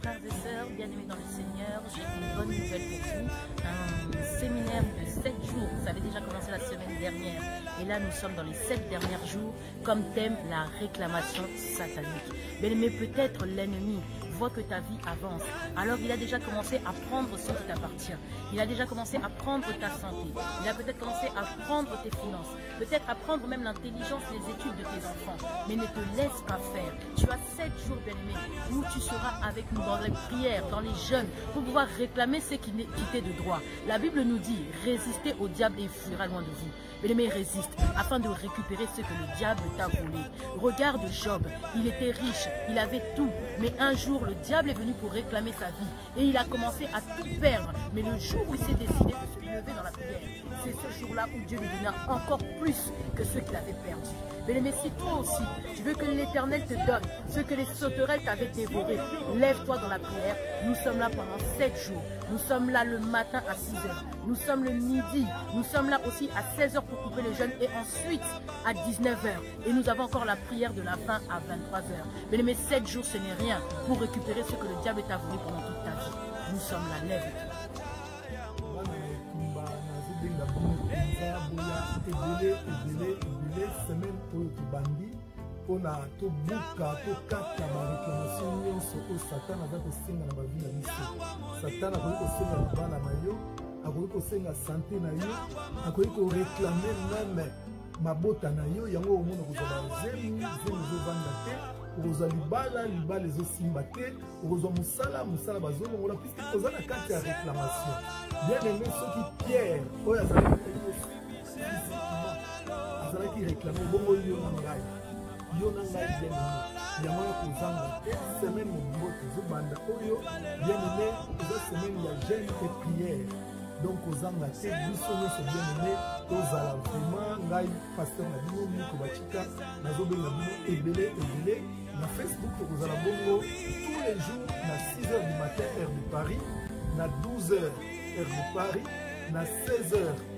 Frères et sœurs, bien-aimés dans le Seigneur, j'ai une bonne nouvelle pour vous. Un séminaire de 7 jours, ça avait déjà commencé la semaine dernière. Et là, nous sommes dans les 7 derniers jours, comme thème la réclamation satanique. Bien-aimé, peut-être l'ennemi voit que ta vie avance. Alors il a déjà commencé à prendre ce qui t'appartient. Il a déjà commencé à prendre ta santé. Il a peut-être commencé à prendre tes finances. Peut-être à prendre même l'intelligence, les études de tes enfants. Mais ne te laisse pas faire. Tu as 7 jours, bien-aimé, où tu seras avec nous dans les prières, dans les jeûnes, pour pouvoir réclamer ce qui t'est de droit. La Bible nous dit, résistez au diable et il fuira loin de vous. Bien-aimé, résiste afin de récupérer ce que le diable t'a volé. Regarde Job, il était riche, il avait tout. Mais un jour, le diable est venu pour réclamer sa vie. Et il a commencé à tout perdre. Mais le jour où il s'est décidé de se lever dans la prière, c'est ce jour-là où Dieu lui donna encore plus que ce qu'il avait perdu. Bien-aimé, si toi aussi, tu veux que l'Éternel te donne ce que les sauterelles t'avaient dévoré, lève-toi dans la prière. Nous sommes là pendant 7 jours. Nous sommes là le matin à 6 h. Nous sommes le midi. Nous sommes là aussi à 16 h pour couper le jeûne et ensuite à 19 h. Et nous avons encore la prière de la fin à 23 h. Bien-aimé, 7 jours, ce n'est rien pour récupérer ce que le diable t'a volé pendant toute ta vie. Nous sommes là, lève-toi. Semaine oyo tobandi mpona tobuka tokata bareklamation nyonso oyo Satan aza kosenga na bavi na biso. Satan akoki kosenga libala na yo, akoki kosenga sante na yo, akoki koreklame meme mabota na yo. Yango omona kozwa bazemi ezovanda te, okozwa libala ezosimba te, okozwa mosala bazolongola puiske oza na kati ya réclamation. Bien aimé, soki Pierre oyo azalaki réclamé bongo yo na ngai bien aimé yango ya kozanga te. Semaine mobimbo tozobanda oyo bien aimé eza semaine ya jeûne et prière, donc kozanga te biso nyonso bien aimé tozala vraiment. Ngai pasteur na bino Miko Bachika nazobenga bino ebele na Facebook. Tokozala bongo tous les jours na 6 h du matin heure de Paris, na 12 h heure de Paris, na 16 h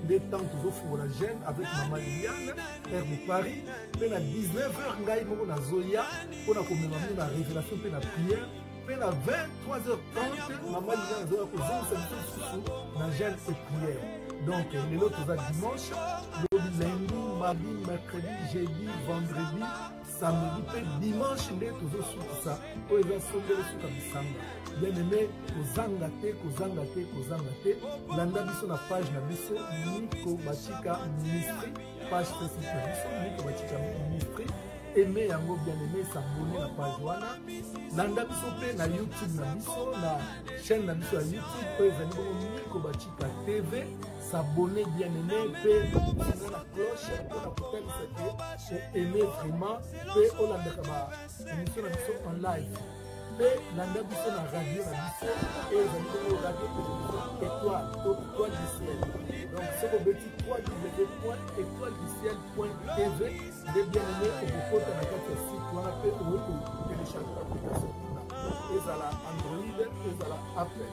les temps toujours la jeûne avec maman Liliane heure de Paris, puis na 19 h ngai moko na zoya pour na commémorer la révélation puis la prière, puis na 23 h 30 maman Liliane zoya ko zonga na jeûne et prière. Donc les autres dimanche, lundi, mardi, mercredi, jeudi, vendredi, samedi, puis dimanche les toujours sur ça. Pour les assemblées sur Kabisanga. Bien aimé, kozanga te. Landa biso na page na biso Miko Bachika Ministry, page Facebook na biso Miko Bachika Ministry. Aimé yango bien aimé, s'abonner na page wana. Landa biso pe na YouTube na biso na chaîne na biso ya YouTube po ezali bongo Miko Bachika TV. S'abonner bien aimé, pe na cloche pour la kotelisa ke aimer vraiment pe olandaka ba émission na biso en live. Landa biso na radio na biso et ezali radio étoile du ciel. Donc c'est au petit www.étoilediciel.tv de bien aimé et de côté na kati ya site wana pe oyo télécharger l'application na ezala Android ezala Apple.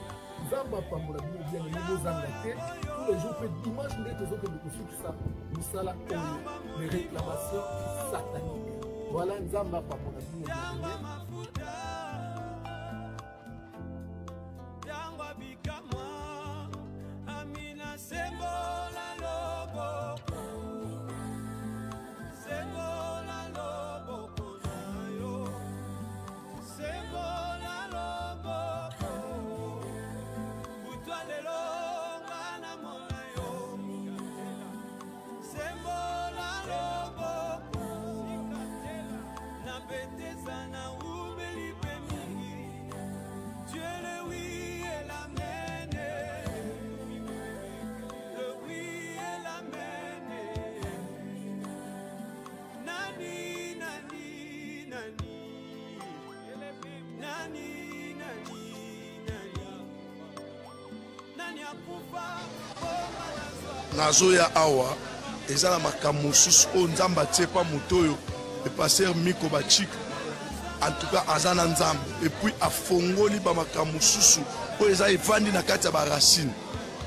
Zamba pambola bino bien aimé bozanga te tous les jours pe dimanche nde tozokende kosukisa mosala oyo les réclamations sataniques. Voilà nzamba pambola bino bien aimé. Sana ubeli pemi nazoya awa eza na makambo mosusu oyo nzambe atie pa moto oyo epasser Miko Bachik en tout cas azana nzambe et puis afongoli ba makambo mosusu oyo eza evandi na kati ya baracine.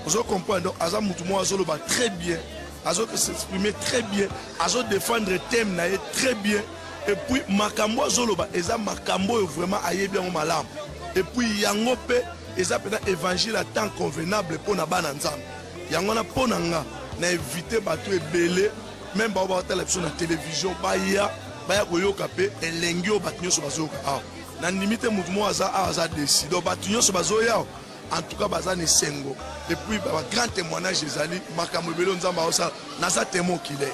Vous comprenez donc aza mutu mo azoloba très bien, azo s'exprimer très bien, azo défendre thème na très bien et puis makambo azoloba eza makambo oyo vraiment ayebi yango malamu et puis yango pe eza pena évangile à temps convenable pour na bana nzambe. Yango na pona nga na éviter bato ebele même ba ba tala na télévision baya koyoka pe elengi o bato nyonso bazoyoka awa na limite mutu mo aza décide o bato nyonso bazoya en tout cas baza ne sengo et puis ba grand témoignage ezali makambo ebele nzamba osa naza témoin oculaire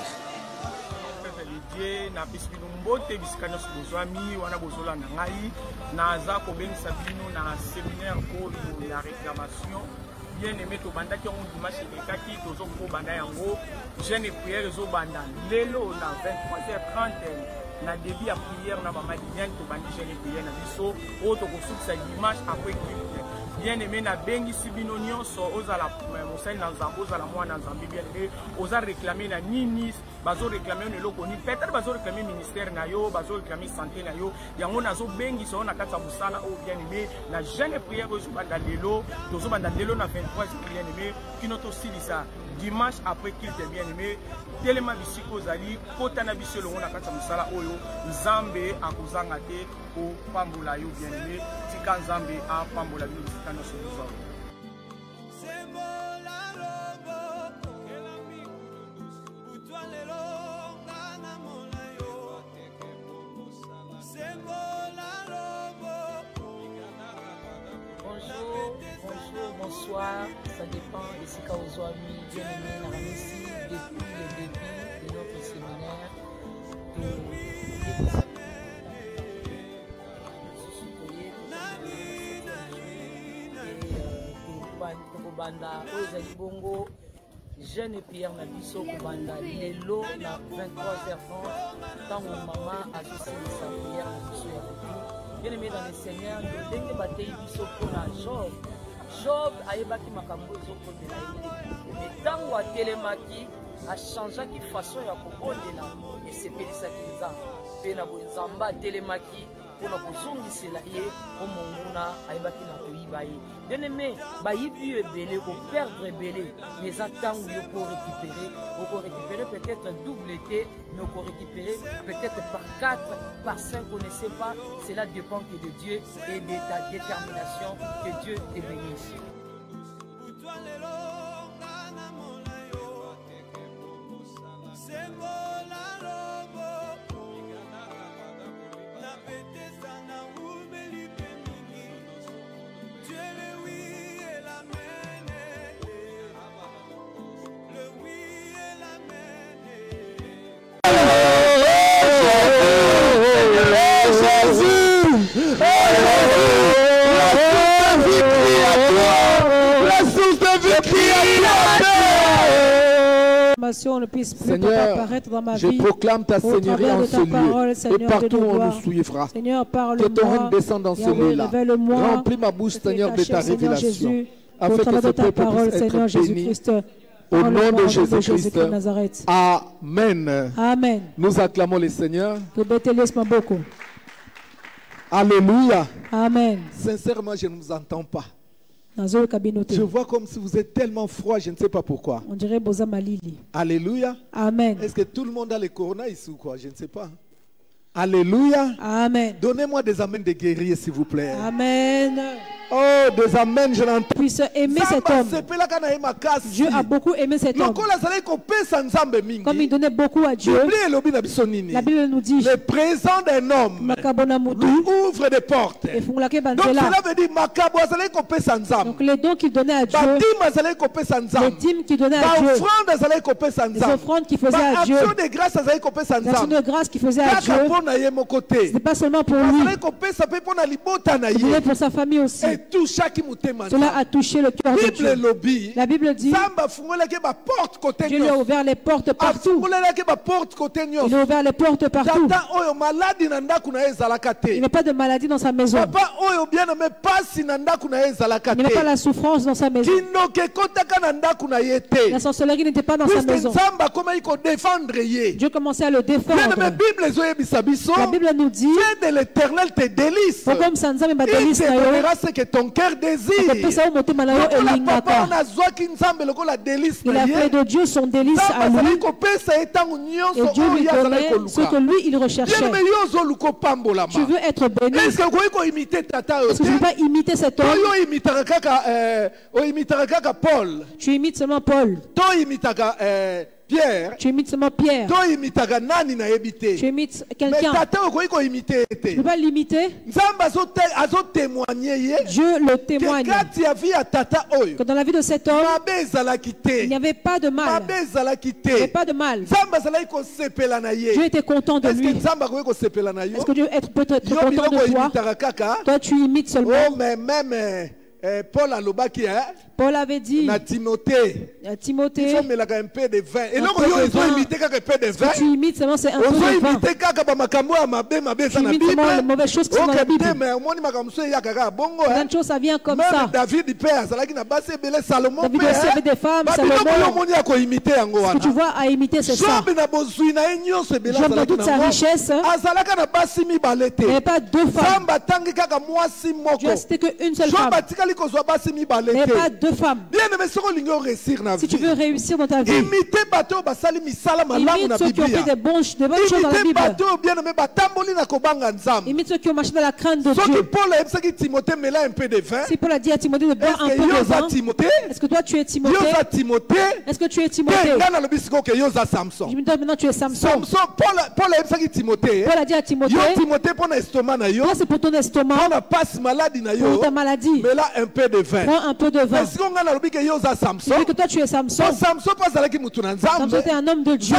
na bisbino mbote bisikanya sozwami wana bozola na ngai naza kobengisa bino na séminaire oyo ya réclamation bien aimé to banda ki on dimanche ekaki tozo ko banda yango jeune prière zo banda lelo na 23h30 na début ya prière na ba malienne to bandi jeune prière na biso o to ko sukisa dimanche après culte bien aimé na bengi sibino nyonso ozala mosali na nzambe ozala mwana nzambe bien aimé oza réclamer na nini bazo réclamer ne loko ni peut-être bazo réclamer ministère na yo bazo réclamer santé na yo yango nazo bengi so na kata musala o bien aimé na jeune prière ozo banda lelo tozo banda lelo na 23 bien aimé kinoto silisa dimanche après culte bien aimé telema bisiko zali kota na biso longo na kata musala oyo nzambe akuzanga te o pambola yo bien aimé tika nzambe a pambola bino sikano sozo Bonsoir, ça dépend de ce qu'on a mis bien aimé dans la ici depuis le début de notre séminaire. Banda Ozali Bongo, jeune Pierre Nabiso, Banda Lelo, na 23h30, tant que maman a associé sa prière Nabiso et bien aimé dans le Seigneur, nous devons battre Nabiso pour la Job. Job a ébaki makambo zoko de la mais tango a telemaki a changé qui façon ya kobondela et c'est pelisa kiza pena bonzamba telemaki pour la kozongisela ye omonguna a ébaki na koyiba ye bien aimé bayibi ebele ko perdre ebele mais atango yo pour récupérer peut-être double T mais pour récupérer peut-être par 4 par 5 on ne sait pas, cela dépend que de Dieu et de ta détermination, que Dieu te bénisse. Ne puisse plus apparaître dans ma vie. Je proclame ta Seigneurie en ce parole, lieu. Seigneur, et partout où on nous suivra. Seigneur, que ton règne descende dans ce lieu-là. Remplis ma bouche, Seigneur, de ta révélation. Afin que ce peuple puisse être béni. Au nom de Jésus-Christ. Amen. Amen. Nous acclamons le Seigneur. Alléluia. Amen. Sincèrement, je ne vous entends pas. Je vois comme si vous êtes tellement froid, je ne sais pas pourquoi. On dirait Boza Malili. Alléluia. Amen. Est-ce que tout le monde a le corona ici ou quoi? Je ne sais pas. Alléluia. Amen. Donnez-moi des amens de guerriers, s'il vous plaît. Amen. Oh, des amens, je l'entends. Puisse aimer cet homme. Dieu a beaucoup aimé cet homme. Comme il donnait beaucoup à Dieu. La Bible nous dit le présent d'un homme ouvre des portes. Donc cela veut dire donc les dons qu'il donnait à Dieu, les dîmes qu'il donnait à Dieu, les offrandes qu'il faisait à Dieu, les actions de grâce qu'il faisait à Dieu, ce n'est pas seulement pour lui, il donnait pour sa famille aussi. Cela a touché le cœur de Dieu. La Bible dit Dieu lui a ouvert les portes partout. Il a ouvert les portes partout. Il n'a pas de maladie dans sa maison. Il n'a pas la souffrance dans sa maison. La sorcellerie n'était pas dans sa maison. Dieu commençait à le défendre. La Bible nous dit de l'Éternel te délice. Il te ce que ton cœur désire. Il a fait de Dieu son délice à lui. Et Dieu lui donnait ce que lui il recherchait. Tu veux être béni. Est-ce que tu ne veux pas imiter cet homme? Tu imites seulement Paul. Pierre, tu imites seulement Pierre. Tu imites quelqu'un. Tu ne peux pas l'imiter. Dieu le témoigne. Que dans la vie de cet homme, il n'y avait pas de mal. Il n'y avait pas de mal. Dieu était content de lui. Est-ce que Dieu peut être content de toi? Toi, tu imites seulement. Paul avait dit à Timothée, il faut mettre un peu de vin. Et donc, tu imites seulement c'est un peu de vin. Tu imites seulement les mauvaises choses qui sont dans la Bible. Une chose, ça vient comme ça. David aussi avait des femmes, Salomon. Ce que tu vois à imiter, c'est ça. Job dans toute sa richesse, il n'y avait pas deux femmes. Dieu a cité qu'une seule femme. Il n'y avait pas deux femmes. Si tu veux réussir dans ta vie, imite ceux qui ont fait des bonnes choses dans la Bible. Imite ceux qui ont marché dans la crainte de Dieu. Si Paul a dit à Timothée de boire un peu de vin, est-ce que toi tu es Timothée? Est-ce que tu es Timothée? Je me dis maintenant tu es Samson. Paul a dit à Timothée, toi c'est pour ton estomac, pour ta maladie. Prends un peu de vin. Et que toi tu es Samson. Samson était un homme de Dieu.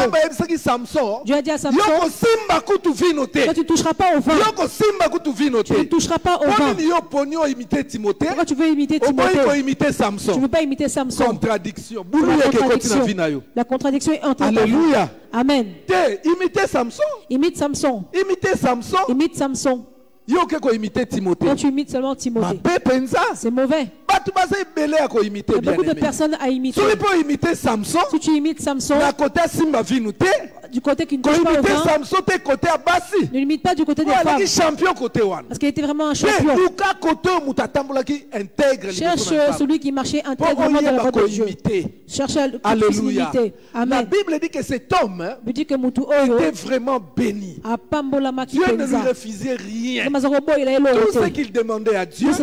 Dieu a dit à Samson, toi tu ne toucheras pas au vin. Tu ne toucheras pas au vin. Pourquoi tu veux imiter Timothée? Tu ne veux pas imiter Samson. Contradiction. La contradiction est entre eux. Alléluia. Amen. Imitez Samson. Imite Samson. Imitez Samson. Imite Samson. Quand tu imites seulement Timothée, c'est mauvais. Il y a beaucoup de personnes à imiter. Si tu imites Samson, du côté qui ne touche pas au vin, ne l'imite pas du côté des femmes. Parce qu'il était vraiment un champion. Cherche celui qui marchait intègrement dans la voie de Dieu. Cherche à l'imiter. Amen. La Bible dit que cet homme était vraiment béni. Dieu ne lui refusait rien. Tout ce qu'il demandait à Dieu, il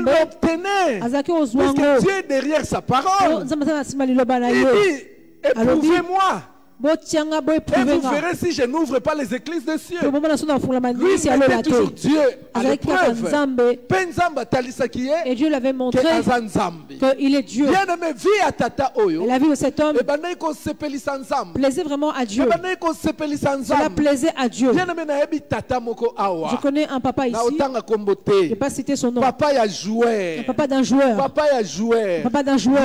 l'obtenait. Parce que Dieu est derrière sa parole. Il dit, éprouvez-moi. Et vous verrez si je n'ouvre pas les églises des cieux. Lui, il était toujours Dieu à l'épreuve. Et Dieu l'avait montré qu'il est Dieu. Et la vie de cet homme plaisait vraiment à Dieu. Cela plaisait à Dieu. Je connais un papa ici. Je ne vais pas citer son nom. Papa d'un joueur. Papa d'un joueur.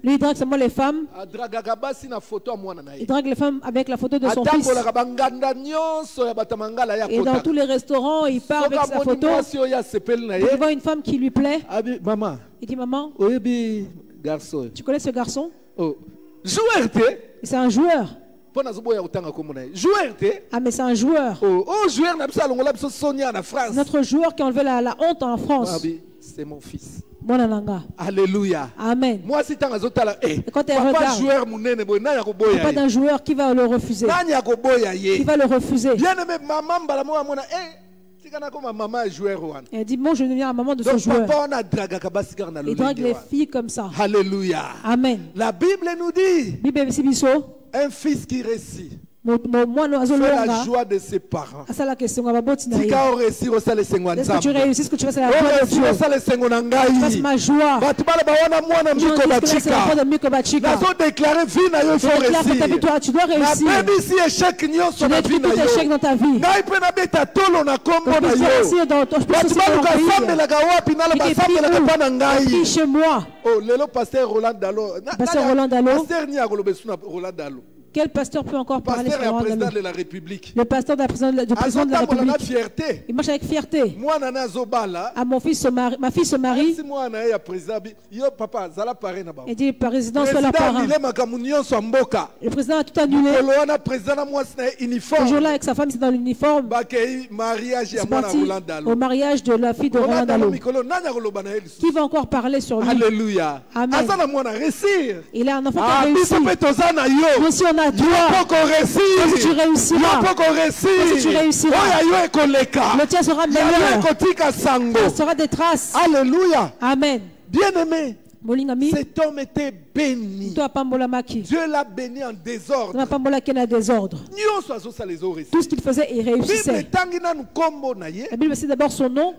Lui, il drague seulement les femmes. Il drague les femmes avec la photo de son fils. Et dans tous les restaurants, il part avec sa photo. Il voit une femme qui lui plaît. Il dit, maman, tu connais ce garçon? C'est un joueur. Ah mais c'est un joueur. Notre joueur qui a enlevé la honte en France. C'est mon fils. Alléluia. Amen. Moi, si tu as quand tu regardes, pas d'un joueur qui va le refuser. Qui va le refuser. Elle dit, bon, je vais devenir la maman de ce joueur. Il drague les filles comme ça. Alléluia. Amen. La Bible nous dit, un fils qui réussit. Fais la joie de ses parents. Est-ce que tu réussis ce que tu fais, c'est la joie de Dieu. Tu fasses ma joie. C'est l'enfant de Miko Bachika. Je déclare que ta vie, tu dois réussir. Tu détruis tout échec dans ta vie. Je peux réussir dans ton pays. Chez moi. Oh, le pasteur Roland Dalo. Pasteur Roland Dalo. Roland Dalo. Quel pasteur peut encore parler sur le président de la République? Le pasteur du président de la République. Fierté. Il marche avec fierté. Ah, ma fille se marie. Il dit, le président soit la parrain. Le président a tout annulé. Ce jour-là, avec sa femme, c'est dans l'uniforme. C'est parti au mariage de la fille de Roland Dalo. Qui va encore parler sur lui? Alléluia. Amen. Il a un enfant qui a réussi. Tu réussiras. Tu réussiras. Le tien sera meilleur. Il sera des traces. Alléluia. Amen. Bien-aimé, cet homme était béni. Dieu l'a béni en désordre. Tout ce qu'il faisait, il réussissait. La Bible cite d'abord son nom.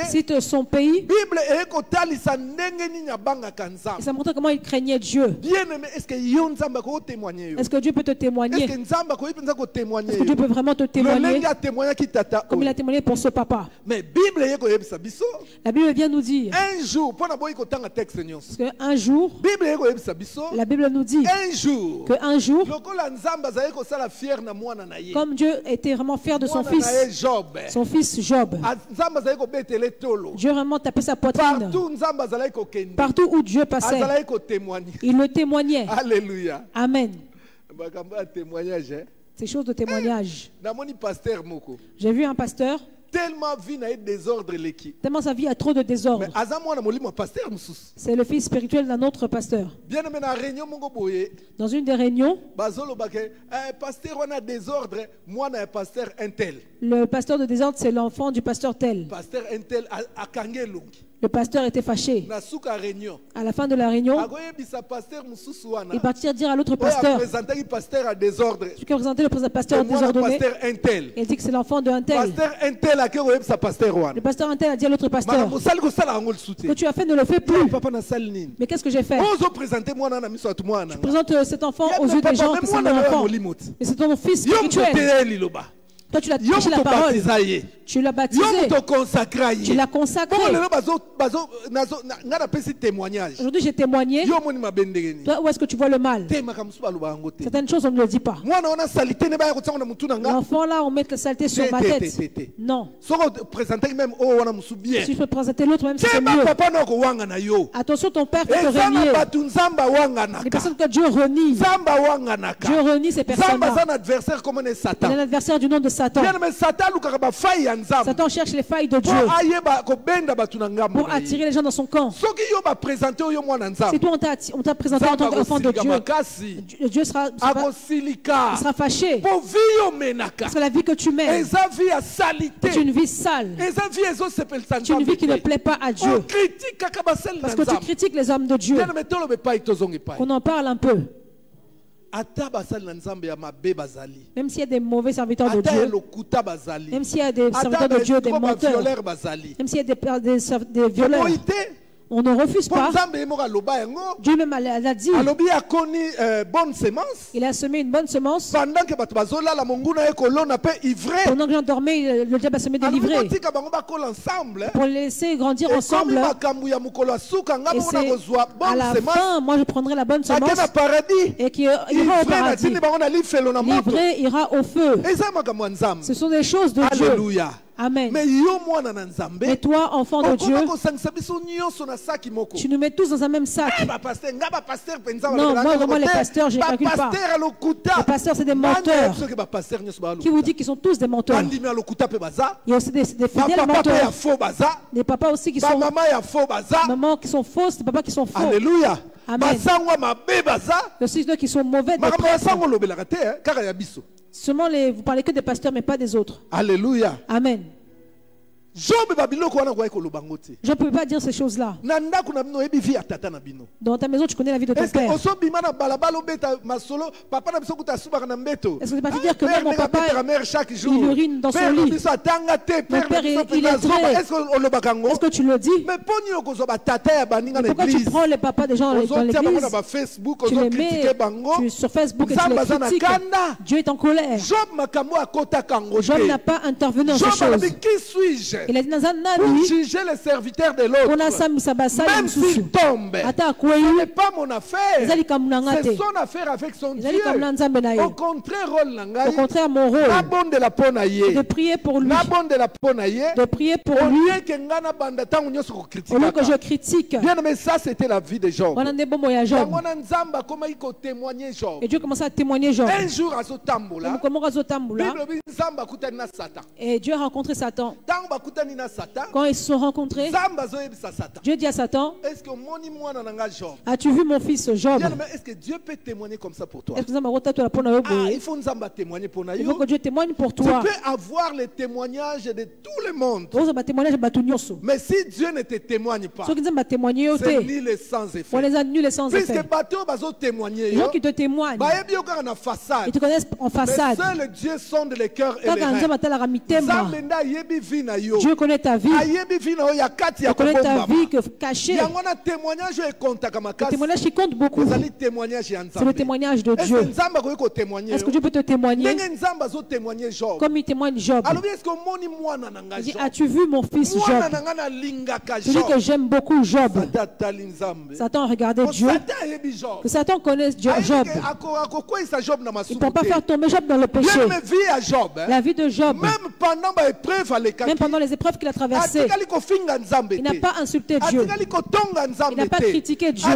Cite son pays. Et ça montre comment il craignait Dieu. Est-ce que Dieu peut te témoigner? Est-ce que Dieu peut vraiment te témoigner comme il a témoigné pour ce papa? Mais la Bible vient nous dire un jour, un jour, la Bible nous dit qu'un jour, comme Dieu était vraiment fier de son fils Job, Dieu vraiment tapait sa poitrine. Partout où Dieu passait, il le témoignait. Alléluia. Amen. Ces choses de témoignage. J'ai vu un pasteur. Tellement sa vie a trop de désordre. C'est le fils spirituel d'un autre pasteur. Dans une des réunions, le pasteur de désordre, c'est l'enfant du pasteur tel. Le pasteur était fâché. À la fin de la réunion, il partit dire à l'autre pasteur, celui qui a présenté le pasteur désordonné, il dit que c'est l'enfant d'un tel. Le pasteur un tel a dit à l'autre pasteur, ce que tu as fait ne le fais plus. Mais qu'est-ce que j'ai fait? Je présente cet enfant aux yeux des gens que c'est mon enfant. Mais c'est ton fils spirituel. Toi, tu l'as touché la parole. Tu l'as baptisé. Tu l'as consacré. Aujourd'hui, j'ai témoigné. Toi, où est-ce que tu vois le mal? Certaines choses, on ne le dit pas. L'enfant là, on met la saleté sur ma tête. Non. Si je peux présenter l'autre, même si c'est mieux. Attention, ton père peut te renier. Les personnes que Dieu renie. Dieu renie ces personnes-là. Il est l'adversaire du nom de Satan. Satan cherche les failles de Dieu pour attirer les gens dans son camp. Si toi on t'a présenté en tant qu'enfant de Dieu, Dieu sera fâché. Parce que la vie que tu mènes, c'est une vie sale. C'est une vie qui ne plaît pas à Dieu. Parce que tu critiques les hommes de Dieu. Qu'on en parle un peu. Même s'il y a des mauvais serviteurs de Dieu, même s'il y a des serviteurs de Dieu, des menteurs, même s'il y a des violeurs, on ne refuse pas. Dieu même l'a dit. Il a semé une bonne semence. Pendant que les gens dormaient, le diable a semé des livrées. Pour les laisser grandir ensemble. Et c'est à la fin, moi je prendrai la bonne semence. Et qui ira au paradis. Livré ira au feu. Ce sont des choses de Dieu. Alléluia. Amen. Mais toi, enfant de Dieu, tu nous mets tous dans un même sac. Non, moi vraiment les pasteurs, je ne calcule pas. Les pasteurs, c'est des menteurs. Qui vous dit qu'ils sont tous des menteurs? Il y a aussi des fidèles menteurs. Des papas aussi qui sont mamans qui sont fausses, des papas qui sont faux. Alléluia. Amen. Aussi ceux qui sont mauvais. Seulement vous parlez que des pasteurs, mais pas des autres. Alléluia. Amen. Je ne peux pas dire ces choses-là. Dans ta maison, tu connais la vie de ton père. Est-ce que tu ne peux pas te dire que même mon papa, il urine dans son lit. Mon père, il est très... Est-ce que tu le dis? Mais pourquoi tu prends les papas des gens dans l'église? Tu les mets sur Facebook et tu les critiques. Dieu est en colère. Job n'a pas intervenu dans ces choses. Qui suis-je? Il a dit pour juger les serviteurs de l'autre. Même s'il tombe, ce n'est pas mon affaire. C'est son affaire avec son Dieu. Au contraire, mon rôle, de prier pour lui. De prier pour lui. Au lieu que je critique. Bien, mais ça, c'était la vie de Job. Et Dieu commence à témoigner Job. Un jour, et Dieu a rencontré Satan. Quand ils se sont rencontrés, Dieu dit à Satan, as-tu vu mon fils Job? Est-ce que Dieu peut témoigner comme ça pour toi? Il faut que Dieu témoigne pour toi. Tu peux avoir les témoignages de tout le monde. Mais si Dieu ne te témoigne pas, c'est nul et sans effet. Les gens qui te témoignent, ils te connaissent en façade. Mais seul Dieu sonde les cœurs et les reins. Dieu connaît ta vie. Il connaît ta vie cachée. Le témoignage qui compte beaucoup, c'est le témoignage de Dieu. Est-ce que Dieu peut te témoigner comme il témoigne Job? Il dit, as-tu vu mon fils Job? Celui que j'aime beaucoup, Job. Satan a regardé Dieu. Que Satan connaisse Job. Il ne peut pas faire tomber Job dans le péché. La vie de Job, même pendant les épreuves qu'il a traversées, il n'a pas insulté Dieu. Il n'a pas critiqué Dieu. Il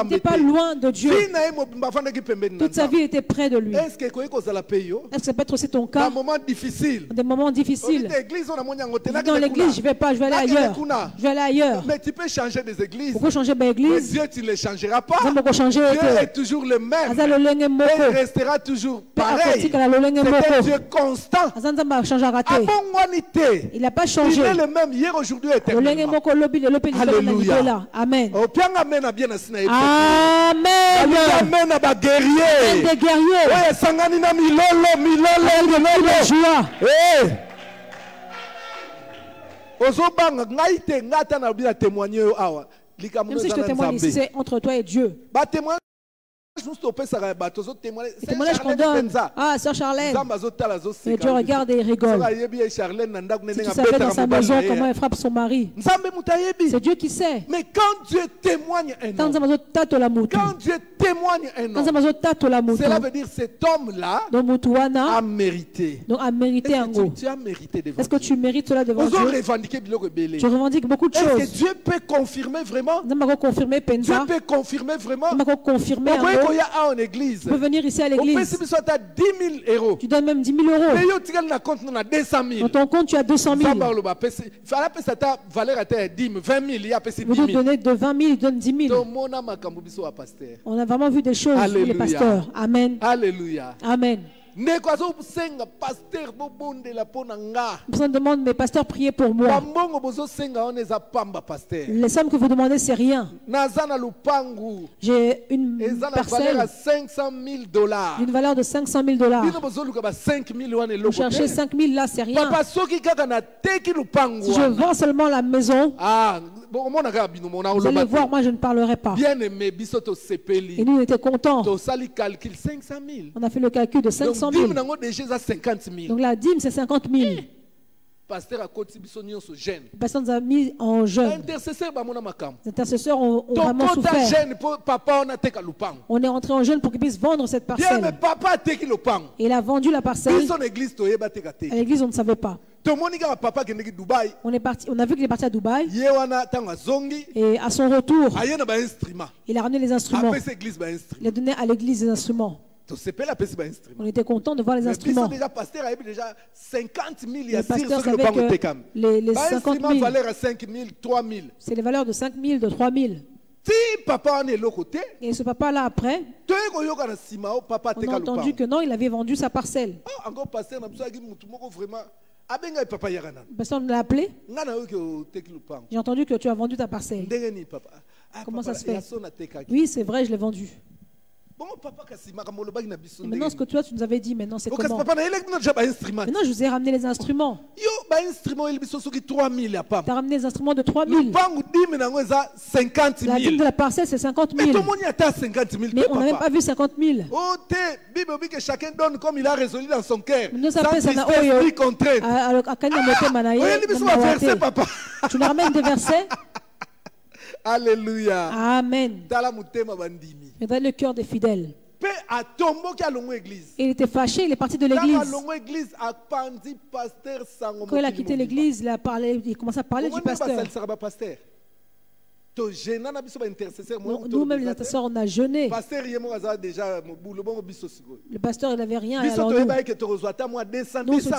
n'était pas loin de Dieu. Toute sa vie était près de lui. Est-ce que ça peut être aussi ton cas? Des moments difficiles. Dans l'église, je ne vais pas, je vais aller ailleurs. Je vais aller ailleurs. Mais tu peux changer des églises. Pourquoi changer d'église? Dieu, tu ne le changeras pas. Dieu est toujours le même. Il restera toujours pareil. C'est un Dieu constant. Il n'a pas changé. Il est le même hier, aujourd'hui et éternellement. Alléluia. Amen. Amen. Amen. Amen. Des guerriers. Même si je te témoigne ici, c'est entre toi et Dieu. Le témoignage qu'on donne, ah, sœur Charlène, et Dieu regarde et il rigole. Si tu savais dans sa maison comment elle frappe son mari, c'est Dieu qui sait. Mais quand Dieu témoigne un homme, quand Dieu témoigne un homme, cela veut dire cet homme-là a mérité. Donc a mérité un mot. Est-ce que tu mérites cela devant Dieu? Je revendique beaucoup de choses. Est-ce que Dieu peut confirmer vraiment? Dieu peut confirmer vraiment? Tu peux venir ici à l'église. Tu donnes même 10 000 euros. Dans ton compte, tu as 200 000. Vous nous donnez de 20 000, il donne 10 000. On a vraiment vu des choses pour les pasteurs. Amen. Alléluia. Amen. Personne demande, mais pasteur, priez pour moi. Les sommes que vous demandez, c'est rien. J'ai une parcelle d'une valeur de 500 000 $. Vous cherchez 5 000 là, c'est rien. Si je vends seulement la maison, vous allez voir, moi je ne parlerai pas. Et nous, on était contents. On a fait le calcul de 500 000. Donc la dîme, c'est 50 000. Le pasteur nous a mis en jeûne. Les intercesseurs ont vraiment souffert. On est rentré en jeûne pour qu'ils puissent vendre cette parcelle. Et il a vendu la parcelle. À l'église, on ne savait pas. On a vu qu'il est parti à Dubaï. Et à son retour, il a ramené les instruments. Il a donné à l'église les instruments. On était content de voir les instruments. Le pasteur savait que les 50 000, c'est les valeurs de 5 000, de 3 000. Et ce papa-là, après, on a entendu que non, il avait vendu sa parcelle. Pasteur l'a appelé. J'ai entendu que tu as vendu ta parcelle. Comment ça se fait? Oui, c'est vrai, je l'ai vendu. Maintenant, ce que toi tu nous avais dit, maintenant c'est comment? Maintenant, je vous ai ramené les instruments. Tu as ramené les instruments de 3 000. La dîme de la parcelle, c'est 50 000. Mais on n'a même pas vu 50 000. Chacun donne comme il a résolu dans son cœur. Sans tristesse ni contrainte. Tu nous ramènes des versets. Alléluia. Amen. Regarde le cœur des fidèles. Il était fâché, il est parti de l'église. Quand il a quitté l'église, il a commencé à parler du pasteur. Nous-mêmes les intercesseurs, on a jeûné. Le pasteur il n'avait rien. Alors nous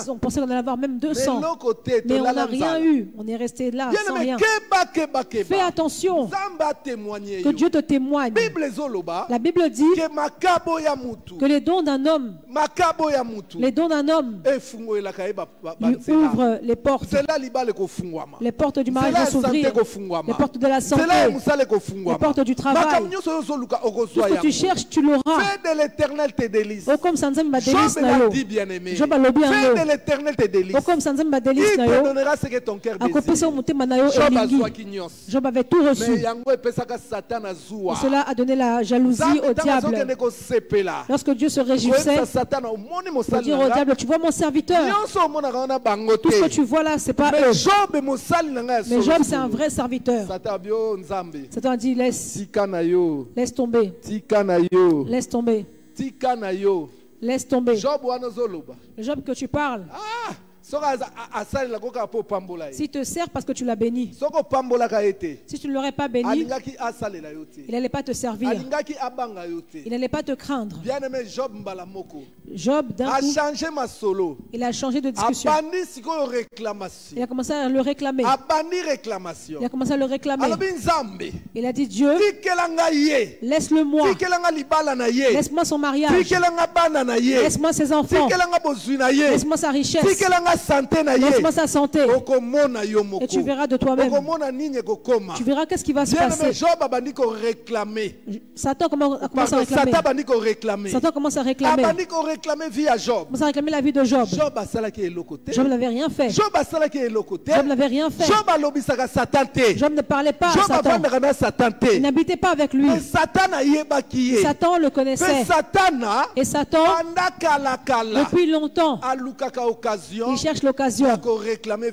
on pensait qu'on allait avoir même 200. Mais on n'a rien eu. On est resté là sans rien. Fais attention que Dieu te témoigne. La Bible dit que les dons d'un homme lui ouvrent les portes. Les portes du mariage vont s'ouvrir. Les portes de la santé. Les portes du travail. Tout ce que tu cherches, tu l'auras. Fais de l'éternel tes délices. Job l'a dit, bien-aimé. Fais de l'éternel tes délices. Il te donnera ce que ton cœur désire. Job avait tout reçu. Et cela a donné la jalousie au diable. Lorsque Dieu se réjouissait, pour dire au diable, tu vois mon serviteur. Tout ce que tu vois là, c'est pas eux. Mais Job, c'est un vrai serviteur. Satan a dit laisse tomber. Laisse tomber. Laisse tomber. Le Job que tu parles. S'il te sert parce que tu l'as béni. Si tu ne l'aurais pas béni, il n'allait pas te servir. Il n'allait pas te craindre. Job d'un coup, il a changé de discussion. Il a commencé à le réclamer. Il a commencé à le réclamer. Il a dit Dieu, laisse-le moi. Laisse-moi son mariage. Laisse-moi ses enfants. Laisse-moi sa richesse. Laisse-moi sa santé. Et tu verras de toi-même. Tu verras qu'est-ce qui va se passer. Satan commence à réclamer. Satan commence à réclamer. Commence à réclamer la vie de Job. Job n'avait rien fait. Job n'avait rien fait. Job ne parlait pas à Satan. Il n'habitait pas avec lui. Satan le connaissait. Et Satan, depuis longtemps, il cherche l'occasion pour réclamer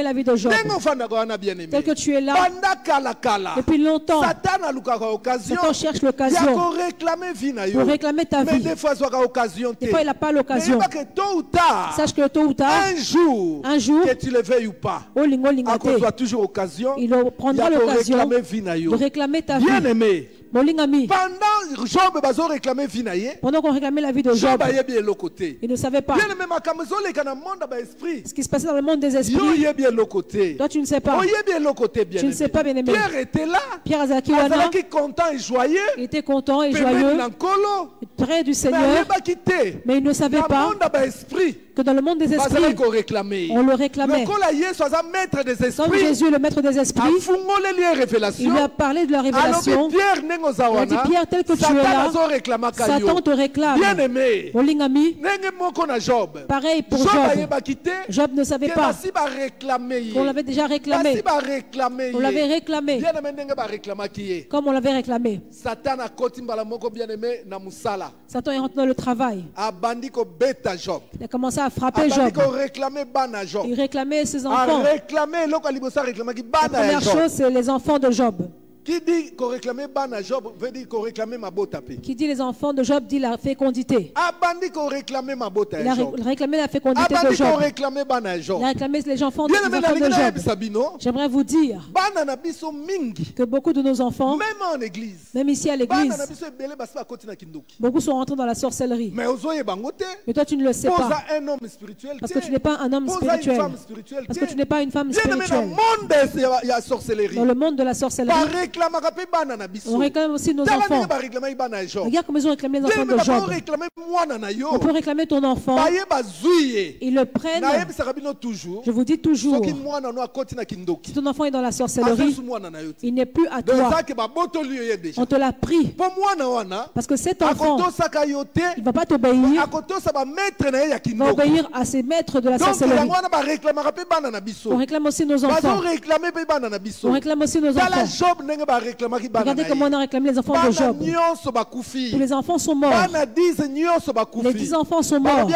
la vie de Job. Tel que tu es là, depuis longtemps, Satan cherche l'occasion pour réclamer ta vie. Des fois, il n'a pas l'occasion. Sache que tôt ou tard, un jour, que tu le veuilles ou pas, il toujours occasion, il prendra l'occasion de réclamer ta vie. Bien-aimé, pendant Job pendant qu'on réclamait la vie de Job, il ne savait pas ce qui se passait dans le monde des esprits. Toi tu ne sais pas. Tu ne sais pas, bien aimé. Pierre était là. Pierre Azakiwana, content et joyeux. Il était content et joyeux près du Seigneur. Mais il ne savait pas que dans le monde des esprits, on le réclamait. Comme Jésus, le maître des esprits, il lui a parlé de la révélation. Il a dit Pierre, tel que tu es là, Satan te réclame. Mon ami, pareil pour Job. Job ne savait pas qu'on l'avait déjà réclamé. On l'avait réclamé. Comme on l'avait réclamé. Satan est rentré dans le travail. Il a commencé à frapper Job. Il réclamait ses enfants. La première chose, c'est les enfants de Job. Qui dit qu'on réclamait Bana Job veut dire qu'on réclamait Mabota. Qui dit les enfants de Job dit la fécondité. Abandi qu'on réclamait Mabota. Il a réclamé la fécondité de Job. Qu'on réclamait Bana Job. Il a réclamé les enfants de Job. J'aimerais vous dire que beaucoup de nos enfants, même en église, même ici à l'église, beaucoup sont rentrés dans la sorcellerie. Mais toi tu ne le sais pas. Parce que tu n'es pas un homme spirituel. Parce que tu n'es pas une femme spirituelle. Dans le monde de la sorcellerie. On réclame aussi nos enfants. Regarde comment ils ont réclamé les enfants de Job. On peut réclamer ton enfant. Ils le prennent. Je vous dis toujours, si ton enfant est dans la sorcellerie, il n'est plus à toi. On te l'a pris. Parce que cet enfant, il ne va pas t'obéir. Il va obéir à ses maîtres de la sorcellerie. On réclame aussi nos enfants. On réclame aussi nos enfants. Regardez comment on a réclamé les enfants de Job. Tous les enfants sont morts. Les 10 enfants sont morts.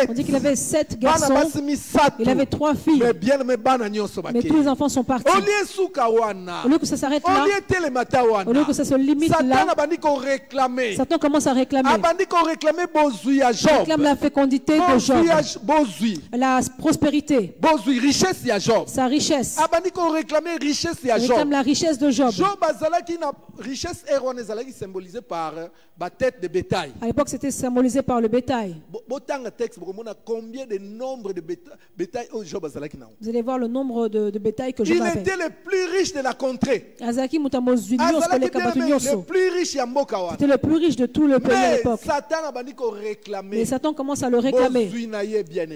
On dit qu'il avait 7 garçons. Il avait 3 filles. Mais tous les enfants sont partis. Au lieu que ça s'arrête là, au lieu que ça se limite là, Satan commence à réclamer. Il réclame la fécondité de Job, la prospérité, sa richesse. Il réclame la richesse de Job. À l'époque, c'était symbolisé par le bétail. Vous allez voir le nombre de bétail que Job avait. Il était le plus riche de la contrée. C'était le plus riche de tout le pays à l'époque. Mais Satan commence à le réclamer.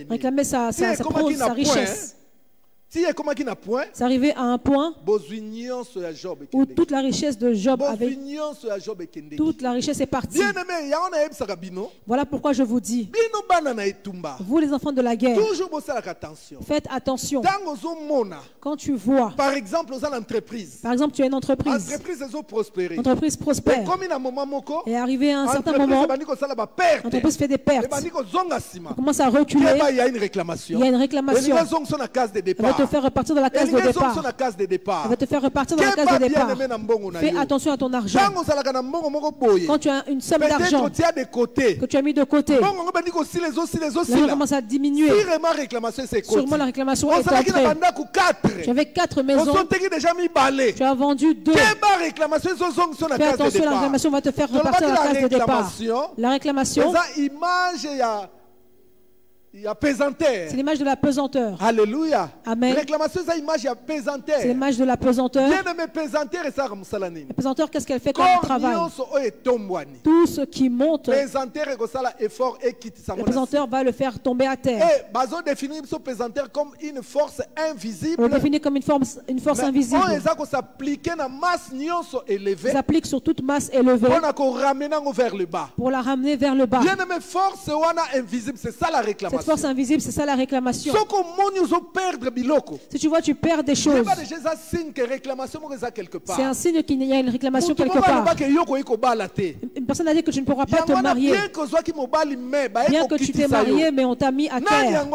Réclamer sa richesse. C'est arrivé à un point où toute la richesse de Job avait... Toute la richesse est partie. Voilà pourquoi je vous dis, vous les enfants de la guerre, faites attention. Quand tu vois, par exemple, tu as une entreprise. L'entreprise prospère. Et arrivé à un certain moment, l'entreprise fait des pertes. On commence à reculer. Il y a une réclamation. Elle va te faire repartir dans la case de départ. Elle va te faire repartir dans la case de départ. Fais attention à ton argent. Quand tu as une somme d'argent que tu as mis de côté, l'argent commence à diminuer. Sûrement la réclamation est entrée. Tu avais 4 maisons. Tu as vendu 2. Fais attention, la réclamation va te faire repartir dans la case de départ. La réclamation, c'est l'image de la pesanteur. Alléluia. Amen. C'est l'image de la pesanteur. La pesanteur, qu'est-ce qu'elle fait comme travail? Tout ce qui monte, la pesanteur va le faire tomber à terre. On le définit comme une force invisible. Ils s'appliquent sur toute masse élevée pour la ramener vers le bas. C'est ça la réclamation. Cette force invisible, c'est ça la réclamation. Si tu vois, tu perds des choses. C'est un signe qu'il y a une réclamation quelque part. Une personne a dit que tu ne pourras pas te marier. Bien que tu t'es marié, mais on t'a mis à terre.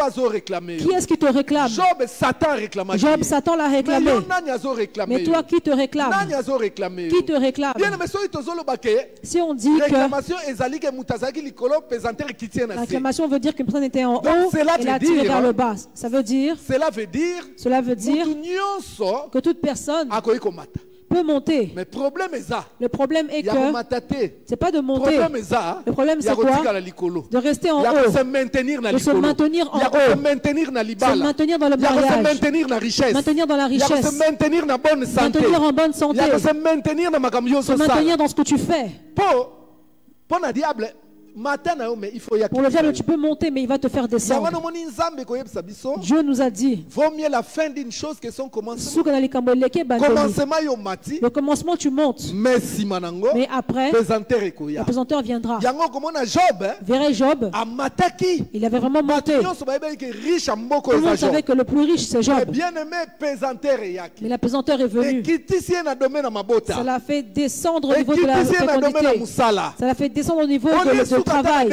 Qui est-ce qui te réclame? Job, Satan l'a réclamé. Mais toi, qui te réclame? Qui te réclame? Si on dit que la réclamation veut dire qu'une personne était en haut et l'a tiré vers le bas. Cela veut dire que toute personne peut monter. Mais le problème est que c'est pas de monter. Le problème c'est quoi? De rester en haut, de se maintenir en haut, se maintenir dans le mariage, maintenir dans la richesse, maintenir en bonne santé, se maintenir dans ce que tu fais. Pour le diable, tu peux monter, mais il va te faire descendre. Dieu nous a dit, vaut mieux la fin d'une chose que son commencement. Le commencement, tu montes. Mais après, la pesanteur viendra. Verrez Job, il avait vraiment monté. Tout le monde savait que le plus riche, c'est Job. Mais la pesanteur est venue. Ça l'a fait descendre au niveau de la fécondité. Ça l'a fait descendre au niveau de travail. Au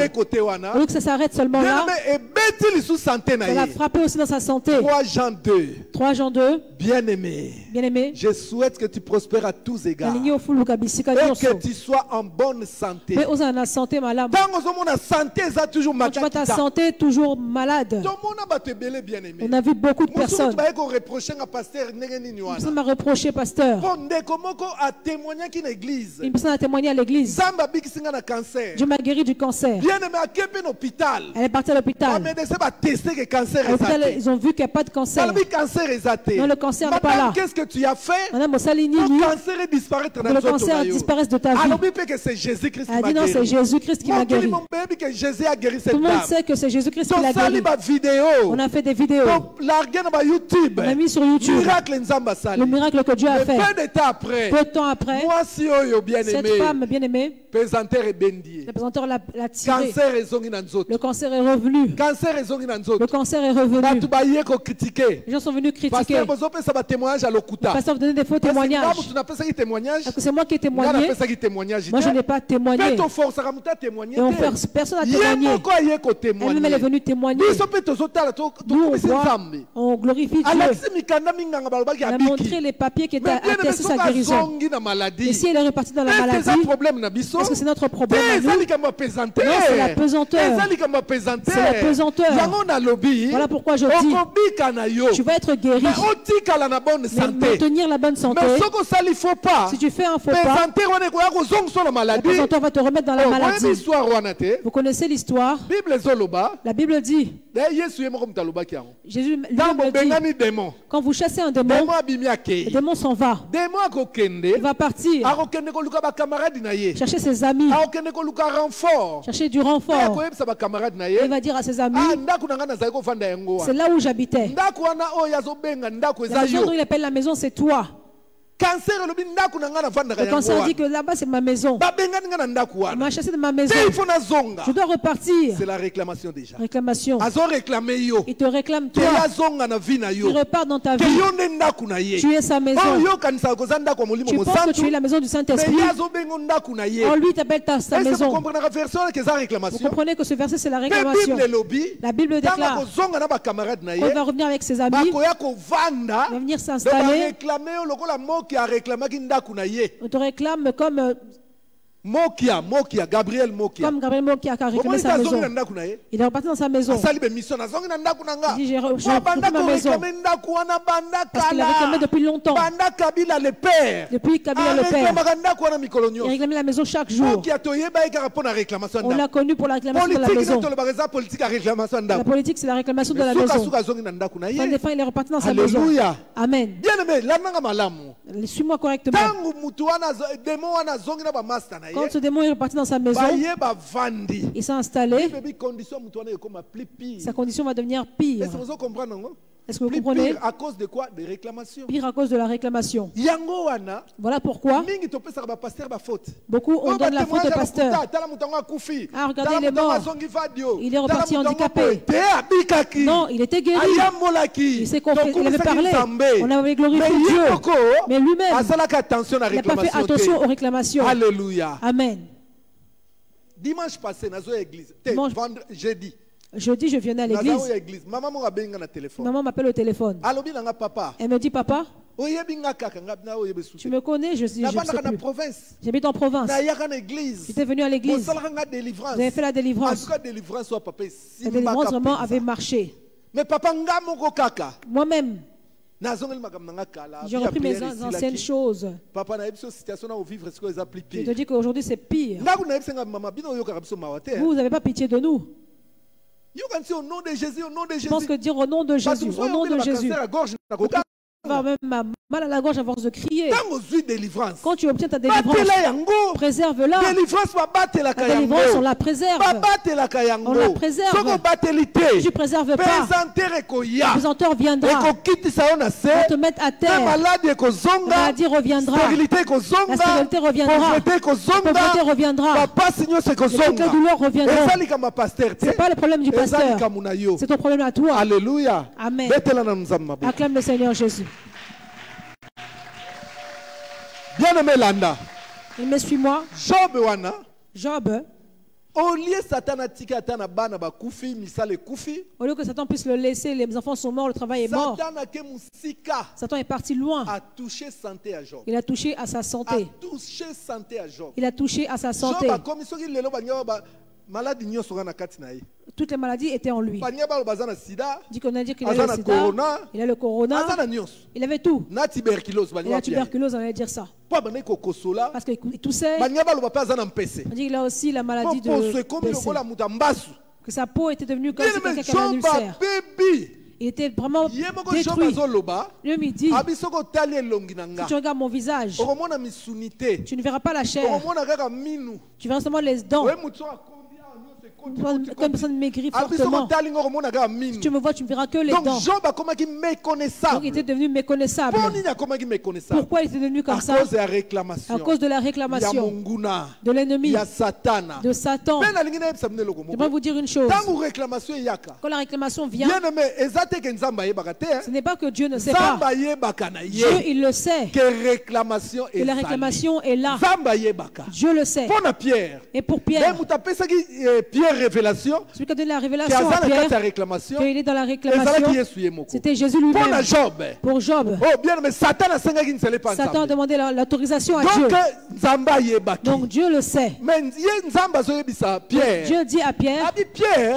lieu que ça s'arrête seulement là, ça l'a frappé aussi dans sa santé. 3 Jean 2. Bien-aimé, je souhaite que tu prospères à tous égards et que tu sois en bonne santé. Quand tu vois ta santé toujours malade, on a vu beaucoup de personnes. Personne m'a reproché, pasteur. Une personne a témoigné à l'église. Dieu m'a guéri du cancer. cancer. Elle est partie à l'hôpital. Ils ont vu qu'il n'y a pas de cancer. Non, le cancer n'est pas là. Qu'est-ce que tu as fait? Madame Ossalini, le cancer disparaît de ta vie. C'est Jésus-Christ qui m'a guéri. Elle dit non, c'est Jésus-Christ qui m'a guéri. Tout le monde sait que c'est Jésus-Christ qui l'a guéri. On a fait des vidéos. On a mis sur YouTube le miracle que Dieu a fait. Peu de temps après, cette femme bien-aimée, le présenteur l'a tiré. Le cancer est revenu. Le cancer est revenu. Les gens sont venus critiquer. Le pasteur vous donner des faux témoignages. Parce que c'est moi qui ai témoigné. Moi je n'ai pas témoigné. Et on force personne à témoigner. Elle-même elle est venue témoigner. Nous on voit, on glorifie Dieu. Elle a montré les papiers qui étaient attestés sa guérison. Et si elle est repartie dans la maladie, est-ce que c'est notre problème à nous? Non, c'est la pesanteur. C'est la pesanteur. Voilà pourquoi je dis, tu vas être guéri. Mais maintenir la bonne santé. Si tu fais un faux pas, la pesanteur va te remettre dans la maladie. Vous connaissez l'histoire? La Bible dit, Jésus lui-même dit, quand vous chassez un démon, le démon s'en va. Il va partir. Chercher ses amis. Chercher du renfort. Il va dire à ses amis, c'est là où j'habitais. La maison où il appelle la maison, c'est toi. Le cancer dit que là-bas c'est ma maison. Il m'a chassé de ma maison. Je dois repartir. C'est la réclamation déjà. Réclamation. Il te réclame toi. Il repart dans ta vie. Tu es sa maison. Tu penses que tu es la maison du Saint-Esprit. En lui t'appelle sa maison. Vous comprenez que ce verset c'est la réclamation. La Bible déclare qu'on va revenir avec ses amis. On va venir s'installer. On te réclame comme Gabriel Mokia qui a réclamé sa maison. Il est reparti dans sa maison. Il dit j'ai repris ma maison. Parce qu'il a réclamé depuis longtemps. Depuis Kabila le père. Il a réclamé la maison chaque jour. On l'a connu pour la réclamation de la maison. La politique c'est la réclamation de la maison. Fin des fins il est reparti dans sa maison. Amen. Suis-moi correctement. Quand ce démon est reparti dans sa maison, il s'est installé, sa condition va devenir pire. Est-ce que vous comprenez? Pire à cause de quoi? De réclamation. Pire à cause de la réclamation. Voilà pourquoi beaucoup on donne la faute au pasteur. Ah, regardez, il est mort. Il est reparti handicapé. Non, il était guéri. Il s'est confessé, il avait parlé. On avait glorifié Dieu. Mais lui-même, il n'a pas fait attention aux réclamations. Alléluia. Amen. Dimanche passé, jeudi. Jeudi, je venais à l'église. Maman m'appelle au téléphone. Elle me dit, papa, tu me connais, je sais plus. J'habite en province. J'étais venu à l'église. Vous avez fait la délivrance. La délivrance vraiment avait marché. Mais papa, moi-même, j'ai repris mes anciennes choses. Je te dis qu'aujourd'hui c'est pire. Vous n'avez pas pitié de nous. Je pense que dire au nom de Jésus, au nom de Jésus, avoir même mal à la gorge à force de crier. Quand tu obtiens ta délivrance, préserve-la. La délivrance, on la préserve. On la préserve. Si tu ne préserves pas, le présenteur viendra. On va te mettre à terre. La maladie reviendra. La stérilité reviendra. La pauvreté reviendra. Les douleurs reviendront. Ce n'est pas le problème du pasteur. C'est ton problème à toi. Alléluia. Amen. Acclame le Seigneur Jésus. Bien-aimé Landa. Il me suit-moi. Job. Au lieu que Satan puisse le laisser, les enfants sont morts, le travail est mort. Satan est parti loin. Il a touché à sa santé. Il a touché à sa santé. Toutes les maladies étaient en lui. Dit qu'on a dit qu'il avait le sida, il a le corona, il avait tout. Il a la tuberculose, on allait dire ça. Parce qu'il toussait. On dit qu'il a aussi la maladie de PC. Que sa peau était devenue comme si quelqu'un qui avait un ulcère. Il était vraiment détruit. Lui me dit, si tu regardes mon visage, tu ne verras pas la chair. Tu verras seulement les dents. Comme une personne maigrie fortement. Si tu me vois, tu ne verras que les dents. Donc il était devenu méconnaissable. Pourquoi il était devenu comme ça? À cause de la réclamation de l'ennemi, de Satan. Je vais vous dire une chose. Quand la réclamation vient, ce n'est pas que Dieu ne sait pas. Dieu, il le sait. Que la réclamation est là. Dieu le sait. Et pour Pierre, révélation, celui qui a donné la révélation à Pierre, qu'il est dans la réclamation, c'était Jésus lui-même. Pour Job, Satan a demandé l'autorisation à Dieu. Donc Dieu le sait. Dieu dit à Pierre,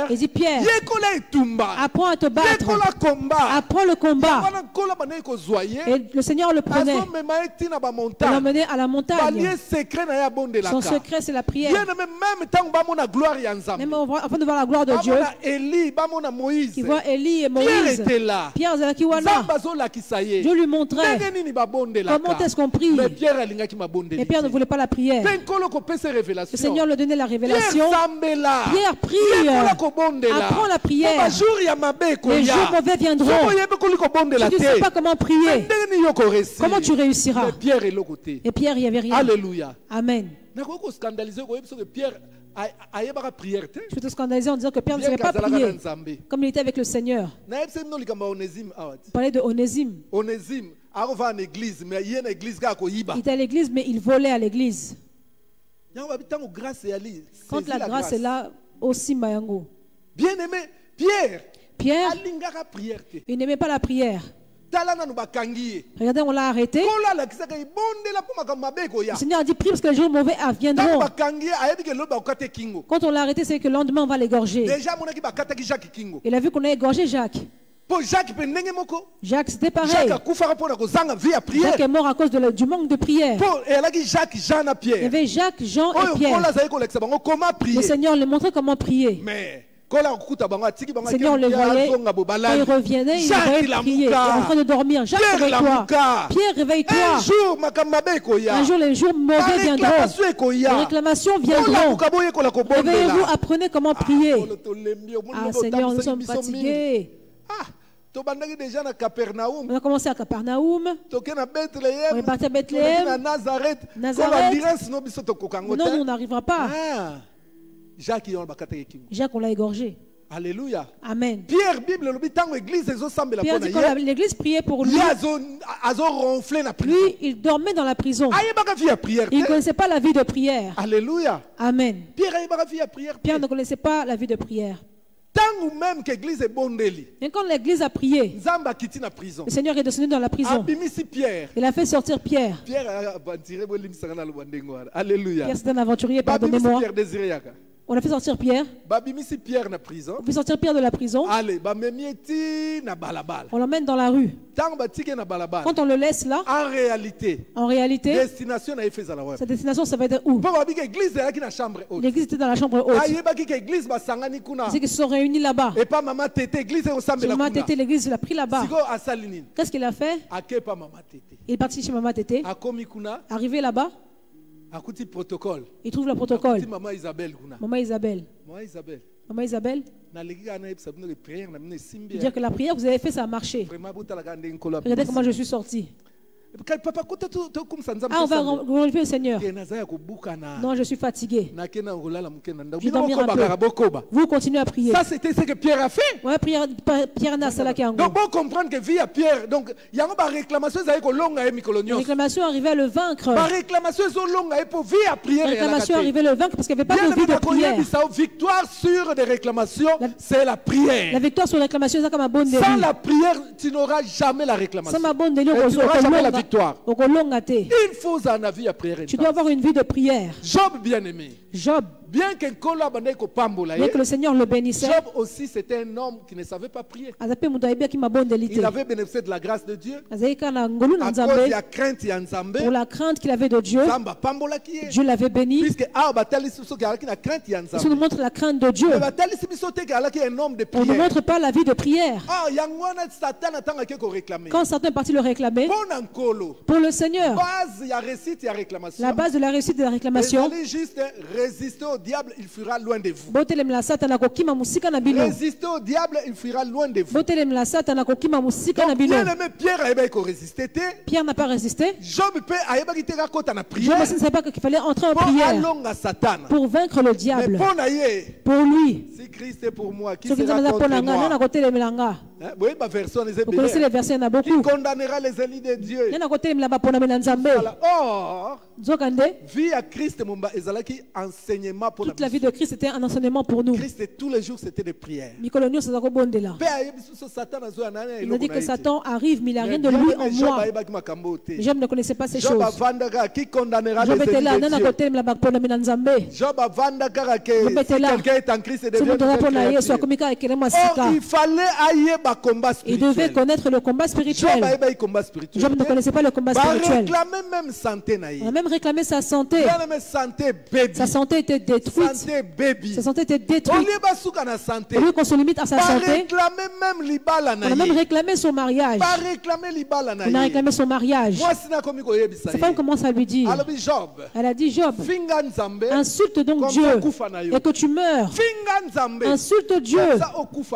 il dit Pierre, apprends à te battre, apprends le combat. Et le Seigneur le prenait, il l'emmenait à la montagne. Son secret c'est la prière. Même avant de voir la gloire de Dieu, qui voit Élie et Moïse, Pierre Zalakiwana, Dieu lui montrait comment est-ce qu'on prie. Mais Pierre ne voulait pas la prière. Le Seigneur lui donnait la révélation. Pierre prie, apprends la prière. Les jours mauvais viendront. Si tu ne sais pas comment prier, comment tu réussiras? Et Pierre, il n'y avait rien. Alléluia. Amen. Je peux te scandaliser en disant que Pierre ne savait pas prier comme il était avec le Seigneur. Vous parlez de Onésime. Il était à l'église, mais il volait à l'église. Quand la grâce est là, aussi Mayango. Bien-aimé, Pierre, il n'aimait pas la prière. Regardez, on l'a arrêté. Le Seigneur a dit prie parce que les jours mauvais viendront. Quand on l'a arrêté, c'est que le lendemain on va l'égorger. Il a vu qu'on a égorgé Jacques. Jacques, c'était pareil. Jacques est mort à cause du manque de prière. Il y avait Jacques, Jean et Pierre. Le Seigneur leur montrait comment prier. Le Seigneur le voyait, quand il revenait, il voyait prier, il est en train de dormir. Jacques, réveille-toi. Pierre, réveille-toi. Un jour, les jours mauvais viendront. Les réclamations viendront. Réveillez-vous, apprenez comment prier. Ah Seigneur, nous sommes fatigués. On a commencé à Capernaum. On est parti à Bethléem. Nazareth. Non, on n'arrivera pas. Jacques, on l'a égorgé. Alléluia. Amen. Pierre, Bible, Pierre dit que l'église priait pour lui. Lui, il dormait dans la prison. Il ne connaissait pas la vie de prière. Alléluia. Amen. Pierre ne connaissait pas la vie de prière. Et quand l'église a prié, le Seigneur est descendu dans la prison. Il a fait sortir Pierre. Alléluia. Pierre, c'est un aventurier, pardonnez-moi. On a fait sortir Pierre. On a fait sortir Pierre de la prison. On l'emmène dans la rue. Quand on le laisse là, en réalité, sa destination, ça va être où? L'église était dans la chambre haute. C'est qu'ils se sont réunis là-bas. Maman Tété, l'église l'a pris là-bas. Qu'est-ce qu'il a fait? Il est parti chez Maman Tété. Arrivé là-bas, il trouve le protocole. Maman Isabelle. Maman Isabelle. Dire que la prière que vous avez fait, ça a marché. Regardez comment je suis sorti. Ah, on va glorifier le Seigneur. Non, je suis fatigué. Je dormir un peu. Vous continuez à prier. Ça, c'était ce que Pierre a fait. Oui, Pierre n'a pas là. Donc, pour comprendre que vie à Pierre, donc, il y a une réclamation arrivait à le vaincre. La réclamation arrivait à le vaincre parce qu'il n'y avait pas de vie de prière. Victoire sur des réclamations, c'est la prière. La victoire sur les réclamations, c'est comme un bon délire. Sans la prière, tu n'auras jamais la réclamation. Sans ma bonne délire, tu n'auras jamais la victoire. Il faut un vie à prière. Tu dois avoir une vie de prière. Job bien-aimé. Job. Bien que le Seigneur le bénissait. Job aussi c'était un homme qui ne savait pas prier. Il avait bénéficié de la grâce de Dieu. À cause de la crainte de pour la crainte qu'il avait de Dieu. Dieu l'avait béni. Puisque ça nous montre la crainte de Dieu. On ne montre pas la vie de prière. Quand Satan est parti le réclamer, pour le Seigneur, la base de la réussite de la réclamation, juste résister au diable, il fuira loin de vous. Résister au diable, il fuira loin de vous. Pierre n'a pas résisté. Job ne savait pas qu'il fallait entrer en prière pour vaincre le diable. Pour lui. Si Christ est pour moi, qui sera contre moi? Vous connaissez les versets, il y en a beaucoup. Qui condamnera les élus de Dieu? Or, vie à Christ, toute la vie de Christ était un enseignement pour nous. Christ, tous les jours, c'était des prières. Il a dit que Satan arrive, mais il n'a rien de lui en moi. Job ne connaissait pas ces choses. Job était là, Job était là. Il fallait il devait connaître le combat spirituel. Job ne connaissait pas le combat spirituel. Il a même réclamé sa santé. Sa santé était détruite. Sa santé était détruite. Au lieu qu'on se limite à sa santé, on a même réclamé son mariage. On a réclamé son mariage. Sa femme commence à lui dire, elle a dit, Job, insulte donc Dieu et que tu meurs. Insulte Dieu,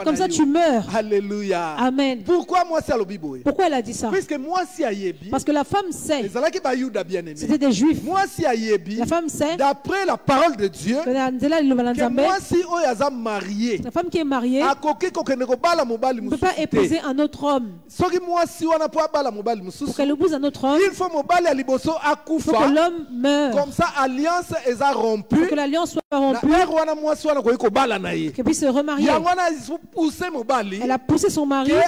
comme ça tu meurs. Alléluia. Amen. Pourquoi elle a dit ça? Puisque moi si ayebi, parce que la femme sait. C'était des juifs. Moi si ayebi, la femme sait. D'après la parole de Dieu, que moi si oyaza marié, la femme qui est mariée, ne peut pas épouser un autre homme. Pour qu'elle épouse un autre homme, il faut que l'homme meure. Comme ça alliance est rompue. Pour que l'alliance soit rompue. Qu'elle puisse se remarier. Elle a poussé son mari. Il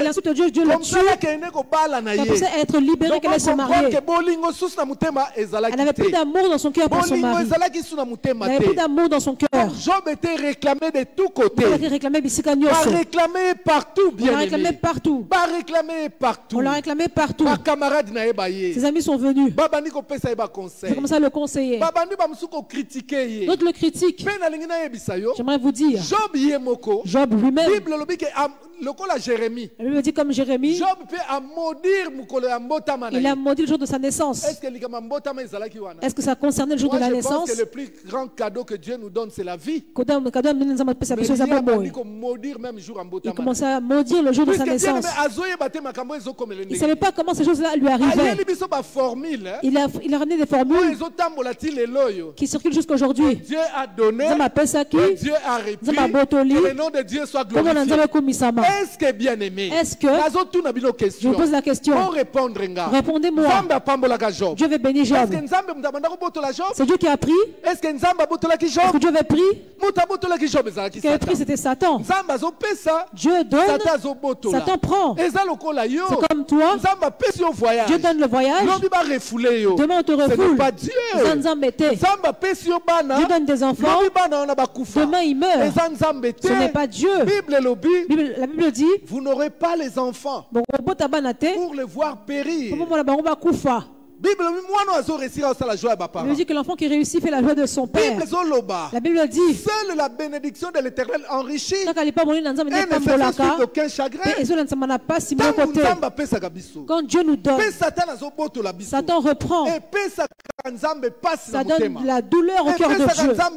insulte Dieu, Dieu le tue. Elle pensait être libérée, qu'elle allait se marier. Elle n'avait plus d'amour dans son cœur pour son mari. Elle n'avait plus d'amour dans son cœur. Job était réclamé de tous côtés. Il était réclamé partout, bien on l'a réclamé partout. On l'a réclamé partout. Ses amis sont venus. J'ai commencé à le conseiller. D'autres le critiquent. J'aimerais vous dire, Job lui-même, la Bible dit comme Jérémie, Job peut maudire. il a maudit le jour de sa naissance. Est-ce que ça concernait le jour de la naissance? Je pense que le plus grand cadeau que Dieu nous donne, c'est la vie. Il commençait à maudire le jour de sa naissance. Il ne savait pas comment ces choses-là lui arrivaient. Il a ramené des formules qui circulent jusqu'aujourd'hui. Dieu a donné, Dieu a repris, que le nom de Dieu soit glorifié. Est-ce que bien aimé, je vous pose la question, répondez-moi. Dieu veut bénir Job. C'est Dieu qui a pris. Est-ce que Dieu avait pris? Qui avait pris, c'était Satan. Dieu donne, Satan prend. C'est comme toi. Dieu donne le voyage. Demain on te refoule. Dieu donne des enfants. Demain il meurt. Ce n'est pas Dieu. La Bible dit, vous n'aurez pas les enfants pour les voir périr. La Bible dit que l'enfant qui réussit fait la joie de son père. La Bible dit, seule la bénédiction de l'Éternel enrichit et ne fait suite d'aucun chagrin. Quand Dieu nous donne, Satan reprend. Ça donne la douleur au cœur de Dieu. Ça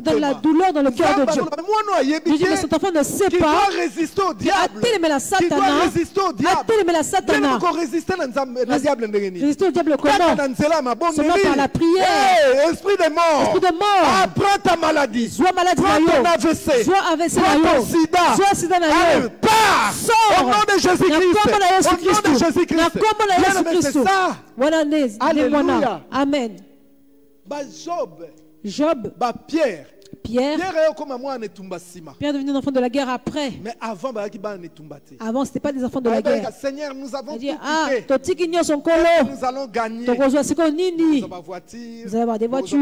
donne la douleur dans le cœur de Dieu. Je dis que cet enfant ne sait pas. Résister au diable. Qui doit résister au diable. Résister au diable comment? Seulement par la prière. Esprit de mort. Prends ta maladie. Prends ton AVC. Prends ton sida. Pars. Au nom de Jésus-Christ. C'est ça. Alléluia. Amen. Job. Pierre. Pierre est devenu un enfant de la guerre après. Mais avant, ce n'était pas des enfants de la guerre. Seigneur, nous avons dit, nous allons gagner. Vous allez avoir des voitures,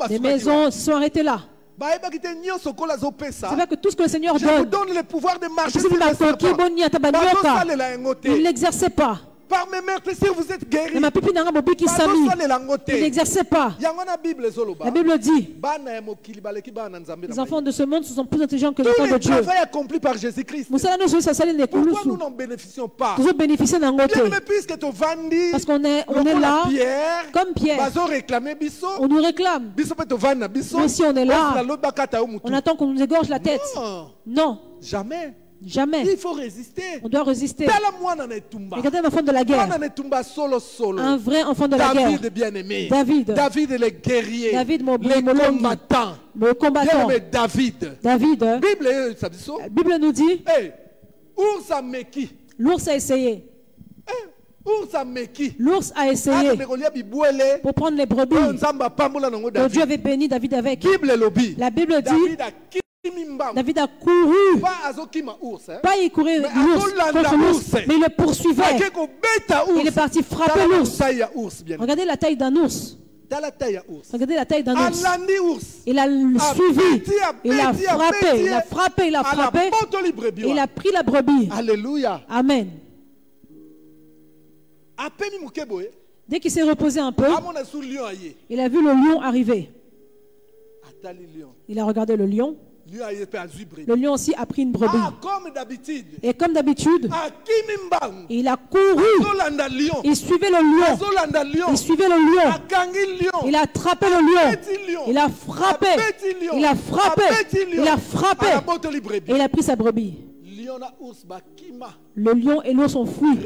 des maisons, ils se sont arrêtés là. C'est vrai que tout ce que le Seigneur donne, le pouvoir de marcher sur les serpents. Il ne l'exerçait pas. Par mes mères, si vous êtes guéris, il n'exerçait pas. La Bible dit, les enfants de ce monde sont plus intelligents que les enfants de Dieu. Tout le travail accompli par Jésus-Christ. Pourquoi nous n'en bénéficions pas? Parce qu'on est là, comme Pierre. On nous réclame. Mais si on est là, on attend qu'on nous égorge la tête. Non. Jamais. Jamais. Il faut résister. On doit résister. Regardez un enfant de la guerre. Un vrai enfant de la guerre. David bien-aimé. David le guerrier. David le combattant. Le combattant. David. La Bible nous dit. L'ours a essayé. L'ours a essayé pour prendre les brebis que Dieu avait béni David avec. La Bible dit. David a couru, pas il courait contre l'ours, mais il le poursuivait. Il est parti frapper l'ours. Regardez la taille d'un ours. Regardez la taille d'un ours. Il a suivi, il a frappé, il a frappé, il a frappé, et il a pris la brebis. Alléluia. Amen. Dès qu'il s'est reposé un peu, il a vu le lion arriver. Il a regardé le lion. Le lion aussi a pris une brebis. Et comme d'habitude, il a couru. Il suivait le lion. Il suivait le lion. Il a attrapé le lion. Il a frappé. Il a frappé. Il a frappé. Et il a pris sa brebis. Le lion et l'ours ont fui.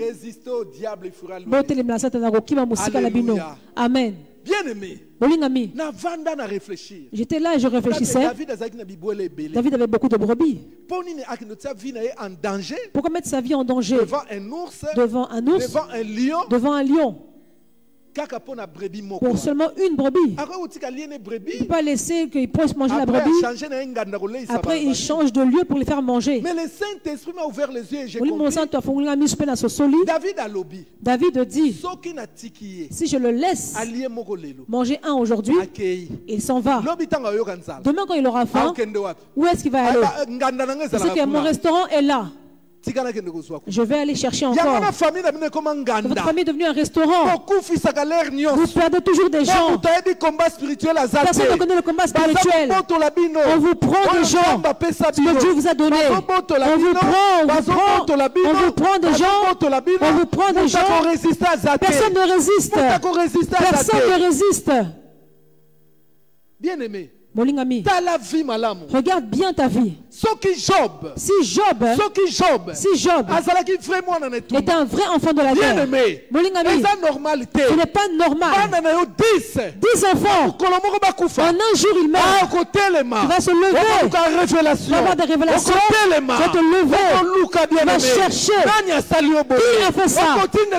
Amen. Bien-aimé, j'étais là et je réfléchissais. David avait beaucoup de brebis. Pourquoi mettre sa vie en danger devant un ours, devant un lion, pour seulement une brebis? Il ne peut pas laisser qu'il puisse manger la brebis. Après, il change de lieu pour les faire manger. Mais le Saint-Esprit m'a ouvert les yeux et j'ai compris. David dit, si je le laisse manger un aujourd'hui, il s'en va. Demain, quand il aura faim, où est-ce qu'il va aller? C'est que mon restaurant est là. Je vais aller chercher encore. Votre famille est devenue un restaurant. Vous perdez toujours des gens. Personne ne connaît le combat spirituel. On vous prend des gens. Ce que Dieu vous a donné. On vous prend des gens. Personne ne résiste. Personne ne résiste. Bien-aimé, regarde bien ta vie. Si Job est un vrai enfant de la guerre, ce n'est pas normal. 10 enfants, en un jour il meurt. Tu vas se lever, tu vas avoir des révélations, tu vas te lever, tu vas chercher qui a fait ça. Tu vas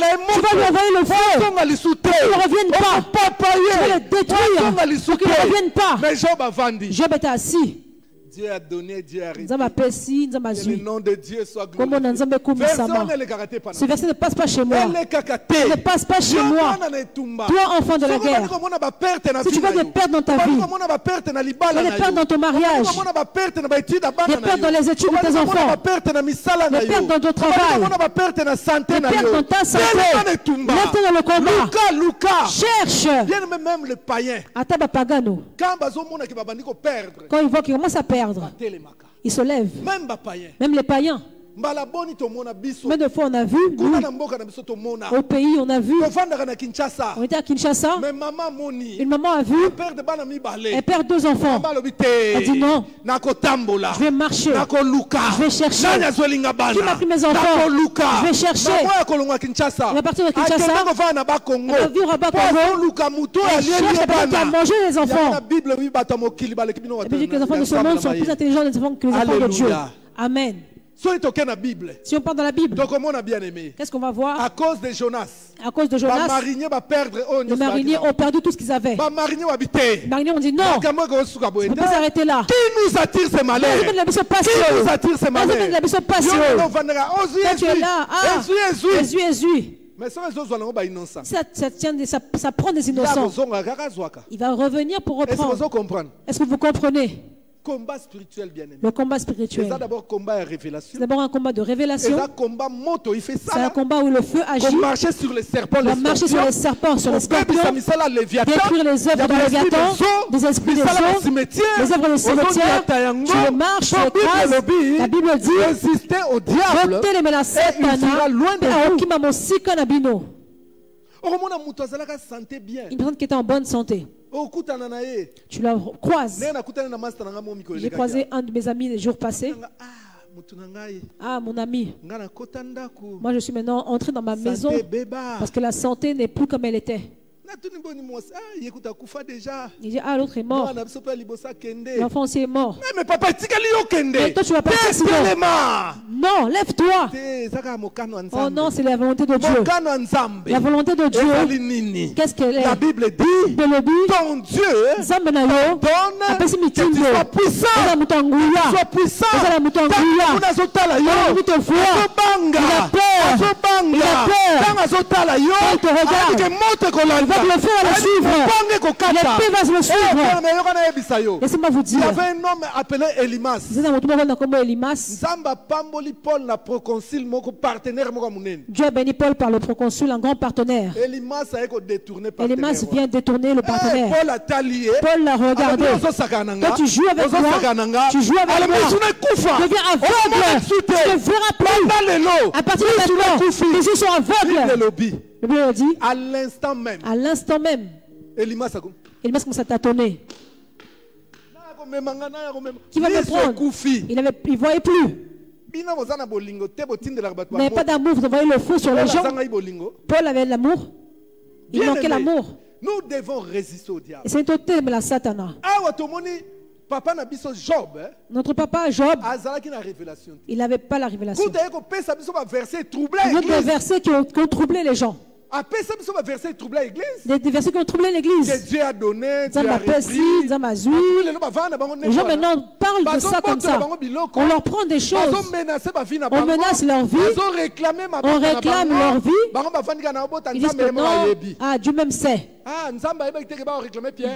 lui envoyer le feu pour qu'il ne revienne pas. Tu vas le détruire pour qu'il ne revienne pas. Job était assis. Dieu a donné, Dieu a réussi. Que le nom de Dieu soit glorifié. Ce verset ne passe pas chez moi. Il ne passe pas chez moi. Toi, enfant de la guerre, si tu veux des pertes dans ta vie, des pertes dans ton mariage, des pertes dans les études de tes enfants, des pertes dans ton travail, des pertes dans ta santé, lève-toi dans le combat. Cherche. Même le païen, quand il voit qu'il commence à perdre, il se lève. Même les païens. Mais de fois on a vu, au pays on a vu, on était à Kinshasa, une maman a vu, elle perd 2 enfants. Elle dit non, je vais marcher, je vais chercher. Qui m'a pris mes enfants? Je vais chercher. Elle est partie de Kinshasa, elle va vivre à Bas-Congo, elle cherche la personne qui a mangé les enfants. La Bible dit que les enfants de ce monde sont plus intelligents que les enfants de Dieu. Amen. Si on part dans la Bible, qu'est-ce qu'on va voir? À cause de Jonas. À cause de Jonas, les mariniers ont perdu tout ce qu'ils avaient. Les mariniers ont dit non, on ne peut pas s'arrêter là. Qui nous attire ces malheurs? Qui nous attire ces malheurs? Tu es là, mais ça prend des innocents. Il va revenir pour reprendre. Est-ce que vous comprenez? Combat spirituel, bien aimé. Le combat spirituel. C'est d'abord combat de révélation. C'est d'abord un combat de révélation. C'est un combat où le feu agit. On marche sur les serpents, sur les serpents, sur les scorpions. Détruire les œuvres de Léviathan, des esprits des eaux, les œuvres des cimetières. Tu le marches, tu l'écrases. La Bible dit résister au diable. Votez les menaces Satana. Une personne qui était en bonne santé. Tu la croises. J'ai croisé un de mes amis les jours passés. Ah, mon ami. Moi, je suis maintenant entré dans ma maison parce que la santé n'est plus comme elle était. Il dit, ah, l'autre est mort. L'enfant aussi est mort. Mais papa, mais toi, tu vas pas accident. Non, lève-toi. Oh non, c'est la volonté de Dieu. La volonté de Dieu. Qu'est-ce qu'elle est? La Bible dit, ton Dieu donne que tu sois puissant. Sois puissant. Le feu va le suivre. L'épée va le suivre. Laissez-moi vous dire. Il y avait un homme appelé Elimas. Dieu a béni Paul par le proconsul, un grand partenaire. Elimas vient détourner le partenaire. Paul l'a regardé. Quand tu joues avec moi, tu joues avec moi. Tu deviens aveugle. Tu ne verras plus. À partir de maintenant, les yeux sont aveugles. Le Bible dit, à l'instant même, Elimas commence à tâtonner. Qui va me prendre? Il ne voyait plus. Vous n'avez pas d'amour, vous envoyez le feu sur les gens. Paul avait de l'amour. Il manquait l'amour. Nous devons résister au diable. Et c'est un thème la Satana. Papa Job, notre papa Job, il n'avait pas la révélation. Il y a des versets qui ont troublé les gens. Des versets qui ont troublé l'église. Que Dieu a donné, Dieu a repris. Les gens maintenant parlent de ça comme ça. On leur prend des choses. On menace leur vie. On réclame leur vie. Ils disent que non. Ah, Dieu même sait.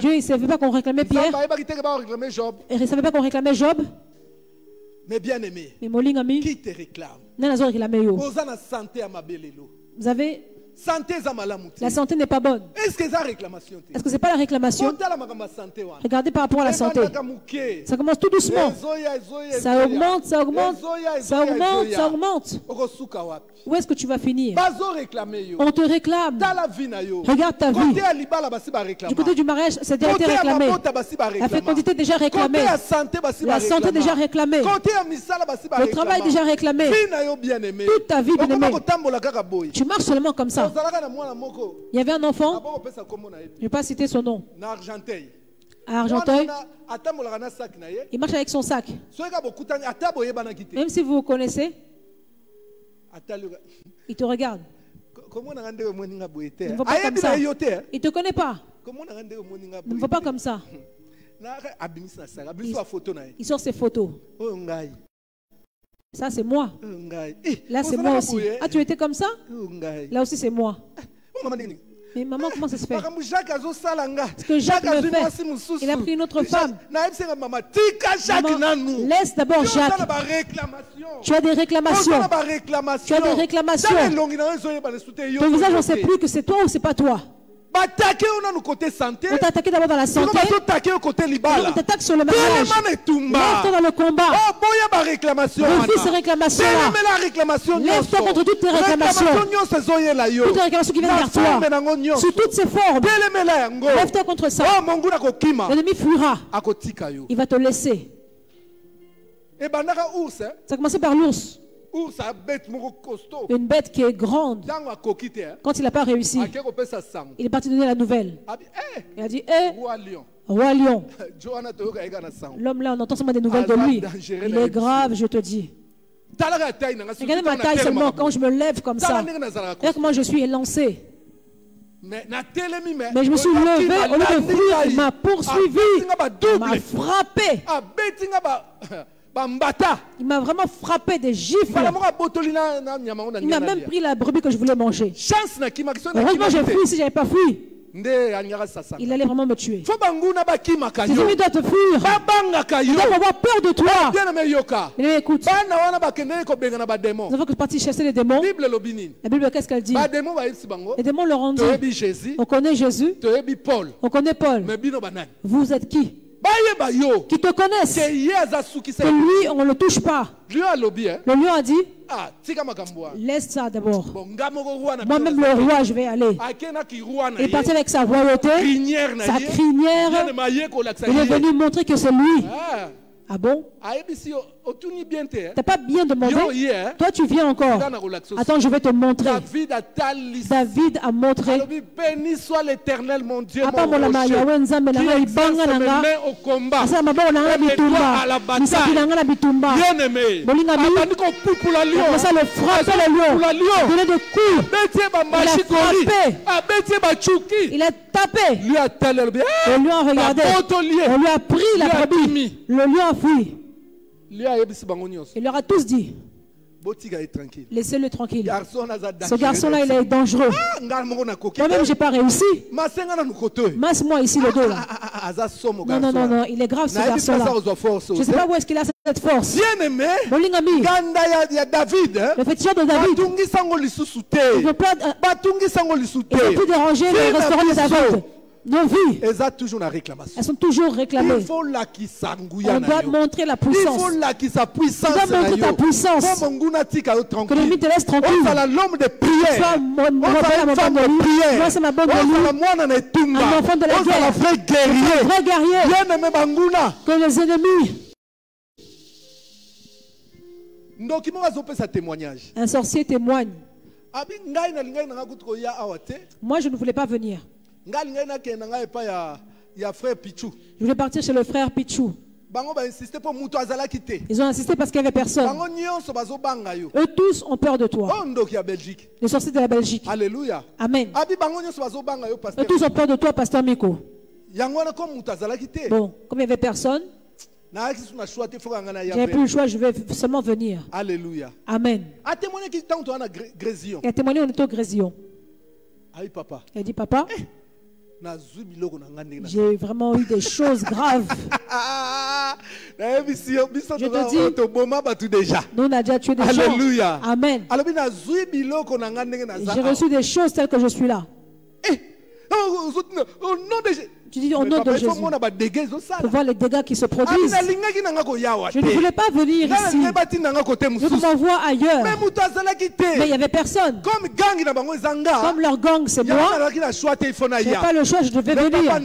Dieu, il ne savait pas qu'on réclamait Pierre. Il ne savait pas qu'on réclamait Job. Mais bien aimé, qui te réclame? Vous avez... La santé n'est pas bonne. Est-ce que ce n'est pas la réclamation? Regardez par rapport à la santé. Ça commence tout doucement. Ça augmente, ça augmente, ça augmente, ça augmente. Où est-ce que tu vas finir? On te réclame. Regarde ta vie. Du côté du mariage, c'est déjà été réclamé. La fécondité déjà réclamée. La santé déjà réclamée. Le travail déjà réclamé. Toute ta vie, bien-aimé. Tu marches seulement comme ça. Il y avait un enfant, je ne vais pas citer son nom, à Argenteuil. Il marche avec son sac. Même si vous connaissez, il te regarde. Il ne va pas comme ça. Il ne te connaît pas. Il ne va pas comme ça. Il sort ses photos. Ça, c'est moi. Là, c'est moi aussi. Ah, tu étais comme ça? Là aussi, c'est moi. Mais maman, comment ça se fait? Ce que Jacques me fait, il a pris une autre femme. Maman, laisse d'abord Jacques. Tu as des réclamations. Tu as des réclamations. Ton visage, on ne sait plus que c'est toi ou c'est pas toi. On t'a attaqué d'abord dans la santé. On t'attaque sur le mariage. Lève-toi dans le combat. Refuse ces réclamations-là. Lève-toi contre toutes tes réclamations. Toutes les réclamations qui viennent vers toi. Sous toutes ces formes. Lève-toi contre ça. L'ennemi fuira. Il va te laisser. Ça a commencé par l'ours. Une bête qui est grande. Quand il n'a pas réussi, il est parti donner la nouvelle. Il a dit, roi lion. L'homme là, on entend seulement des nouvelles de lui. Il est grave, je te dis. Regardez ma taille seulement quand je me lève comme ça. Regardez comment je suis élancé. Mais je me suis levé, au lieu de fuir, il m'a poursuivi, il m'a frappé. Il m'a vraiment frappé des gifles. Il m'a même pris la brebis que je voulais manger. Heureusement, j'ai fui. Si je n'avais pas fui, il allait vraiment me tuer. Tes ennemis doivent te fuir. Ils doivent avoir peur de toi. Mais écoute, nous avons parti chasser les démons. La Bible, qu'est-ce qu'elle dit? Les démons leur ont dit, on connaît Jésus, on connaît Paul. Vous êtes qui? Qui te connaissent. Que lui, on ne le touche pas. Le lion a dit, laisse ça d'abord. Moi-même le roi, je vais aller. Il est parti avec sa royauté, sa crinière. Il est venu montrer que c'est lui. Ah bon? T'as pas bien demandé? Toi tu viens encore. Attends, je vais te montrer. David a montré. Béni soit l'Éternel mon Dieu, mon rocher, qui exerce mes mains au combat. Bien-aimé, ça le frappait le lion. Donner des coups. Il a frappé. Il a tapé. Le lion a regardé. On lui a pris la brebis. Le lion a fui. Il leur a tous dit, laissez-le tranquille. Ce garçon-là, il est dangereux. Moi-même, je n'ai pas réussi. Masse-moi ici le dos. Là. Non, il est grave ce garçon-là. Je ne sais pas où est-ce qu'il a cette force. Bien-aimé, le féticheur de David, il ne peut plus déranger le restaurant de David. Nos vies, elles sont toujours réclamées. On doit montrer la puissance. On doit montrer ta puissance. Que l'ennemi te laisse tranquille. L'homme de prière. Moi, c'est ma bonne de lui. Un enfant de la guerre. Un vrai guerrier. Que les ennemis. Un sorcier témoigne. Moi, je ne voulais pas venir. Je voulais partir chez le frère Pichou. Ils ont insisté parce qu'il n'y avait personne. Eux tous ont peur de toi. Les sorciers de la Belgique. Alléluia. Amen. Eux tous ont peur de toi, pasteur Miko. Bon, comme il n'y avait personne, j'avais plus le choix, je vais seulement venir. Alléluia. Amen. Il a témoigné, on était au Grésillon. Il a dit, papa, j'ai vraiment eu des choses graves. Je te dis, nous on a déjà tué des gens. Alléluia. Amen. J'ai reçu des choses telles que je suis là. Tu dis au nom de Jésus. Pour voir les dégâts qui se produisent. Je ne voulais pas venir ici. Je m'envoie ailleurs. Mais il n'y avait personne. Comme leur gang, c'est moi. Je n'ai pas le choix, je devais venir.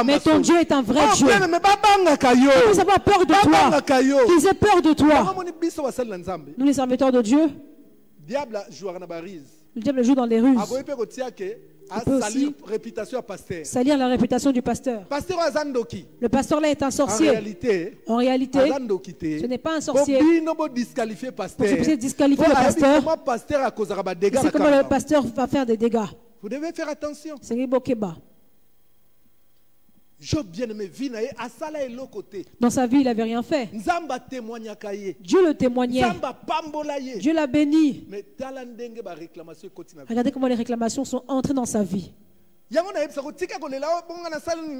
Mais ton Dieu est un vrai Dieu. Ils avoir peur de toi. Qu'ils aient peur de toi. Nous, les serviteurs de Dieu, le diable joue dans les rues. Il peut aussi salir la réputation du pasteur. Le pasteur là est un sorcier. En réalité, ce n'est pas un sorcier. Pour que vous puissiez disqualifier le pasteur, c'est comment le pasteur va faire des dégâts. Vous devez faire attention. Job, bien-aimé, dans sa vie, il n'avait rien fait. Dieu le témoignait. Dieu l'a béni. Regardez comment les réclamations sont entrées dans sa vie.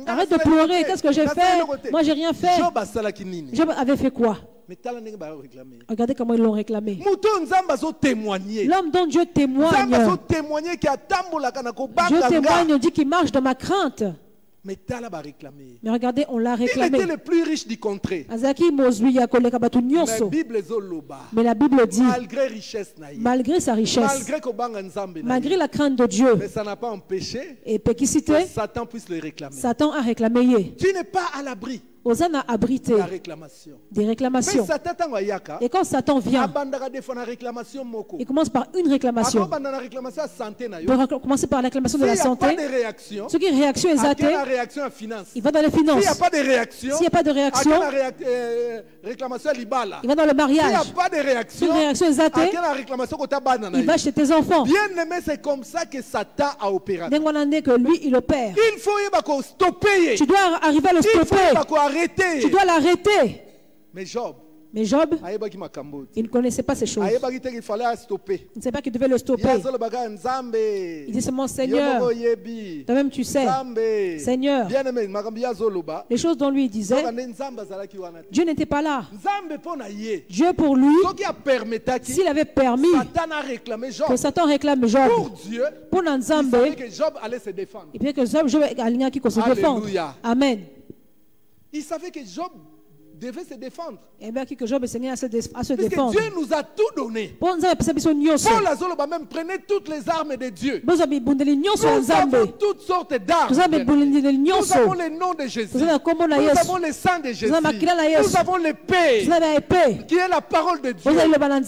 Arrête de pleurer. Qu'est-ce que j'ai fait? Moi, j'ai rien fait. Job avait fait quoi? Regardez comment ils l'ont réclamé. L'homme dont Dieu témoigne. Dieu témoigne, on dit qu'il marche dans ma crainte. Mais regardez, on l'a réclamé. Il était le plus riche du contrée. Mais la Bible dit, malgré sa richesse, malgré la crainte de Dieu, mais ça n'a pas empêché et péquicité, Satan puisse le réclamer. Satan a réclamé. Tu n'es pas à l'abri. Hosanna abrité des réclamations. Et quand Satan vient, il commence par une réclamation. Il va commencer par la réclamation de la santé. Ce qui est réaction exaltée, il va dans les finances. S'il n'y a pas de réaction, il va dans le mariage. S'il n'y a pas de réaction exaltée, il va chez tes enfants. Bien aimé, c'est comme ça que Satan a opéré. Que lui, il opère. Il faut stopper. Tu dois arriver à le stopper. Tu dois l'arrêter. Mais Job, il ne connaissait pas ces choses. Il fallait stopper. Il ne savait pas qu'il devait le stopper. Il dit seulement Seigneur. Toi-même tu sais. Seigneur. Les choses dont lui il disait, Dieu n'était pas là. Dieu pour lui, s'il avait permis que Satan réclame Job pour Nzambe, il savait que Job allait se défendre. Amen. Il savait que Job devait se défendre. Et bien que Job enseignait à se défendre. Parce que Dieu nous a tout donné. Paul même prenez toutes les armes de Dieu. Nous avons toutes sortes d'armes. Nous avons le nom de Jésus. Nous avons le sang de Jésus. Nous avons l'épée qui est la parole de Dieu. Nous avons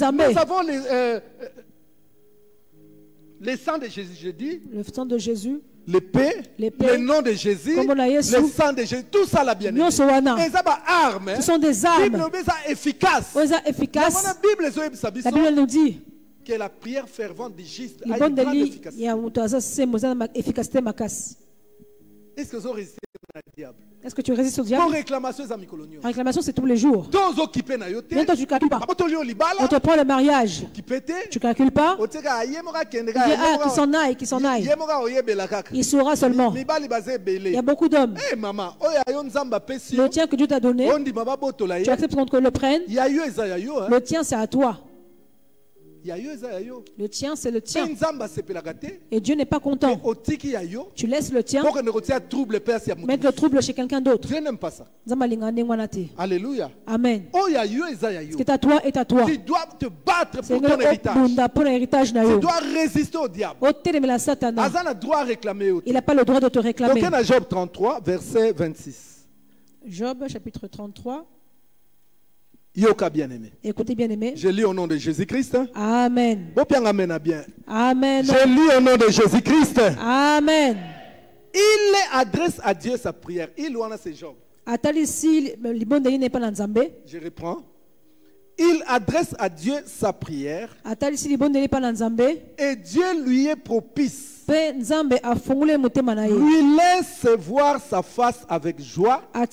le sang de Jésus, je dis. Le sang de Jésus. L'épée, le nom de Jésus, le sang de Jésus, tout ça la bien-aimée. Ce sont des armes efficaces. La Bible nous dit que la prière fervente du juste a une grande efficacité. Est-ce que vous résistez au diable? Est-ce que tu résistes au diable? La réclamation, c'est tous les jours. Toi, tu ne calcules pas. On te prend le mariage. Tu ne calcules pas. Qui s'en aille, qui s'en aille. Il saura seulement. Il y a beaucoup d'hommes. Le tien que Dieu t'a donné, tu acceptes qu'on le prenne. Le tien, c'est à toi. Le tien, c'est le tien. Et Dieu n'est pas content. Tu laisses le tien mettre le trouble chez quelqu'un d'autre. Dieu n'aime pas ça. Alléluia. Amen. Ce qui est à toi est à toi. Tu dois te battre pour ton héritage. Tu dois résister au diable. Il n'a pas le droit de te réclamer. Donc, Job 33, verset 26. Job, chapitre 33. Yoka bien-aimé. Écoutez bien-aimé. Je lis au nom de Jésus-Christ. Amen. Amen. Je lis au nom de Jésus-Christ. Amen. Il adresse à Dieu sa prière. Il ou c'est Job. Je reprends. Il adresse à Dieu sa prière. Et Dieu lui est propice. Lui laisse voir sa face avec joie. Et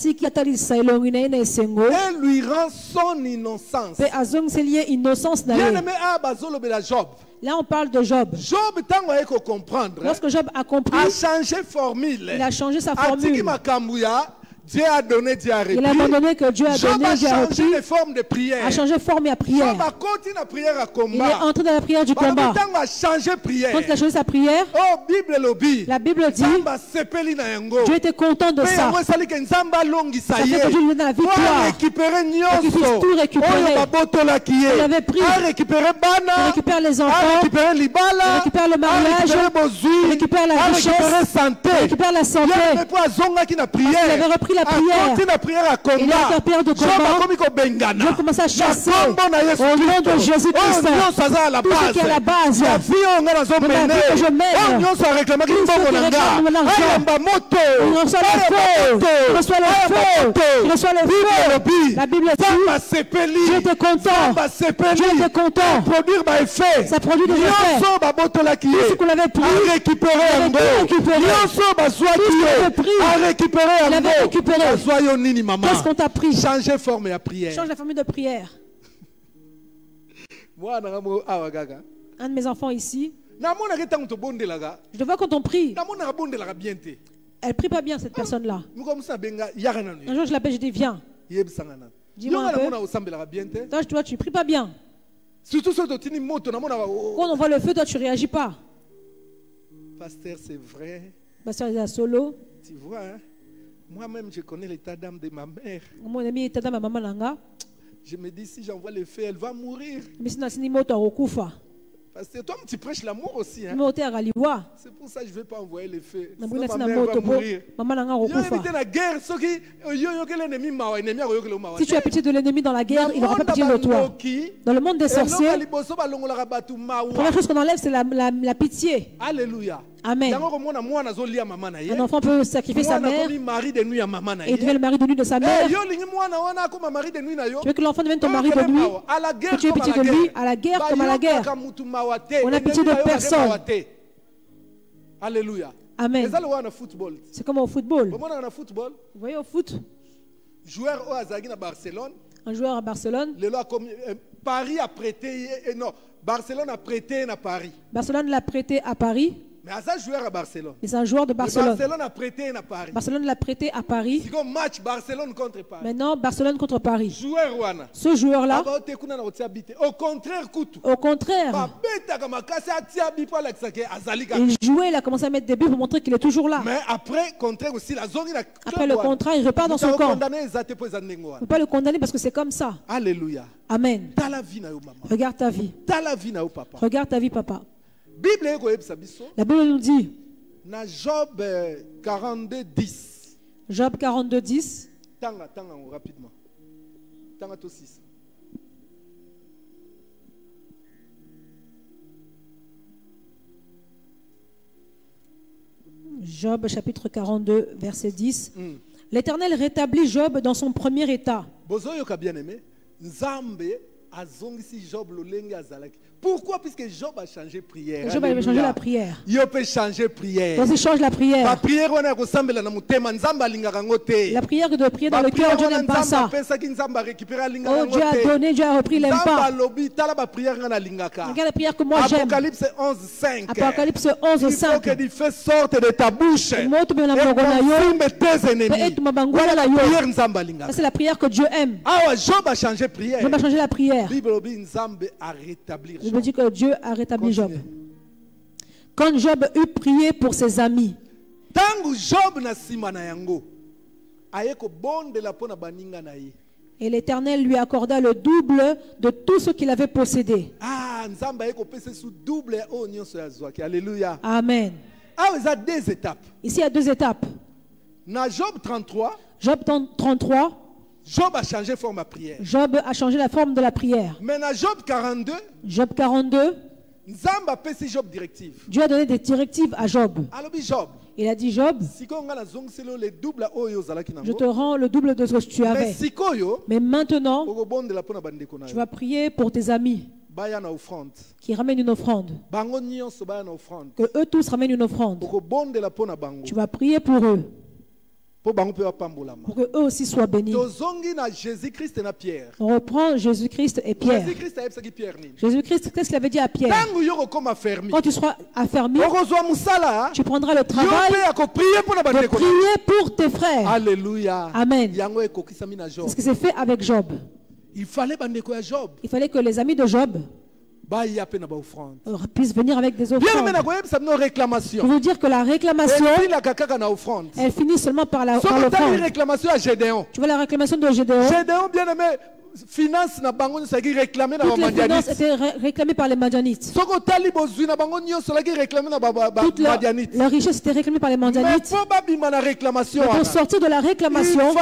lui rend son innocence. Bien-aimé, Job. Là, on parle de Job. Lorsque Job a compris, il a changé sa formule. Dieu a donné, Dieu a repris. Il a abandonné que Dieu a donné, Dieu a repris. Job a changé forme de prière. A changé forme à prière. Il est entré dans la prière du combat. Quand il a changé sa prière, la Bible dit, Dieu était content de ça. Ça fait que Dieu lui donne la victoire. Et qu'il puisse tout récupérer. Il avait pris. Il récupère les enfants. Il récupère le mariage. Il récupère la richesse. Il récupère la santé. Il avait repris la prière. Il a fait prière de combat. Dieu commence à chasser au nom de Jésus-Christ. Tout ce qui est la base. De ma vie que je mène. Tout ce qui réclame mon argent. Il reçoit le feu. Il reçoit le feu. Il reçoit le feu. La Bible dit, Dieu était content. Dieu était content. Ça produit des effets. Tout ce qu'on avait pris, il avait tout récupéré. Tout ce qu'on avait pris, il avait récupéré. Qu'est-ce qu'on t'a pris? Changer forme et prière. Change la formule de prière. Un de mes enfants ici, je le vois quand on prie. Elle prie pas bien, cette personne-là. Un jour je l'appelle, je dis viens. Dis-moi un peu. Toi tu pries pas bien. Quand on voit le feu, toi tu réagis pas. Pasteur, c'est vrai. Pasteur, il est à solo. Tu vois, hein? Moi-même, je connais l'état d'âme de ma mère. Je me dis, si j'envoie le feu, elle va mourir. Parce que toi, tu prêches l'amour aussi. Hein? C'est pour ça que je ne vais pas envoyer les feux. Ma mère va mourir. Si tu as pitié de l'ennemi dans la guerre, il n'aura pas pitié de toi. Dans le monde des sorciers, la première chose qu'on enlève, c'est la pitié. Alléluia. Amen. Un enfant peut sacrifier sa mère et devient le mari de nuit de sa mère. Tu veux que l'enfant devienne ton mari de nuit, que tu aies pitié de lui, à la guerre comme à la guerre. On a pitié de personne. Alléluia. Amen. C'est comme au football. Vous voyez au foot? Un joueur à Barcelone. Paris a prêté, non, Barcelone a prêté à Paris. Barcelone l'a prêté à Paris. Mais c'est un joueur à Barcelone. C'est un joueur de Barcelone. Barcelone a prêté à Paris. Barcelone l'a prêté à Paris. C'est comme match Barcelone contre Paris. Maintenant, Barcelone contre Paris. Joueur ce joueur-là. Au contraire, il jouait, il a commencé à mettre des buts pour montrer qu'il est toujours là. Mais après, après le contrat, il repart dans son camp. Il ne faut pas le condamner parce que c'est comme ça. Alléluia. Amen. Regarde ta vie. Regarde ta vie, papa. La Bible nous dit dans Job 42, 10. Job 42, 10. Tanga rapidement. Tanga to 6. Job chapitre 42, verset 10. L'Éternel rétablit Job dans son premier état. Bozoyoka bien aimé. Nzambe azongisi Job lolenge azalaki. Pourquoi? Puisque Job a changé prière. Job a changé la prière. Il peut changer prière. Donc il change la prière. La prière que de prier dans le cœur, Dieu n'aime pas ça. Oh, Dieu a donné, Dieu a repris, il n'aime pas. Regarde la prière que moi j'aime. Apocalypse 11:5. Apocalypse 11:5. Il faut que Dieu fasse sorte de ta bouche. Ça, c'est la prière que Dieu aime. Job a changé prière. Job a changé la prière. La Bible a rétabli. Je dis que Dieu a rétabli Job. Quand Job eut prié pour ses amis, et l'Éternel lui accorda le double de tout ce qu'il avait possédé. Alléluia. Amen. Ici, il y a deux étapes. Job 33. Job 33. Job a changé forme à prière. Job a changé la forme de la prière. Maintenant, Job 42. Job 42. Dieu a donné des directives à Job. Job. Il a dit, Job, je te rends le double de ce que tu avais. Mais maintenant, tu vas prier pour tes amis qui ramènent une offrande. Que eux tous ramènent une offrande. Tu vas prier pour eux. Pour que eux aussi soient bénis. On reprend Jésus-Christ et Pierre. Jésus-Christ, qu'est-ce qu'il avait dit à Pierre? Quand tu seras affermi, tu prendras le travail de prier pour tes frères. Alléluia. Amen. C'est ce qui s'est fait avec Job. Il fallait que les amis de Job puissent venir avec des offrandes. Je veux dire que la réclamation, elle finit seulement par l'offrande. Tu vois la réclamation de Gédéon? Finance na bango toutes les finances étaient réclamées par les Madianites. Toute leur richesse était réclamée par les Madianites. Mais pour sortir de la réclamation, il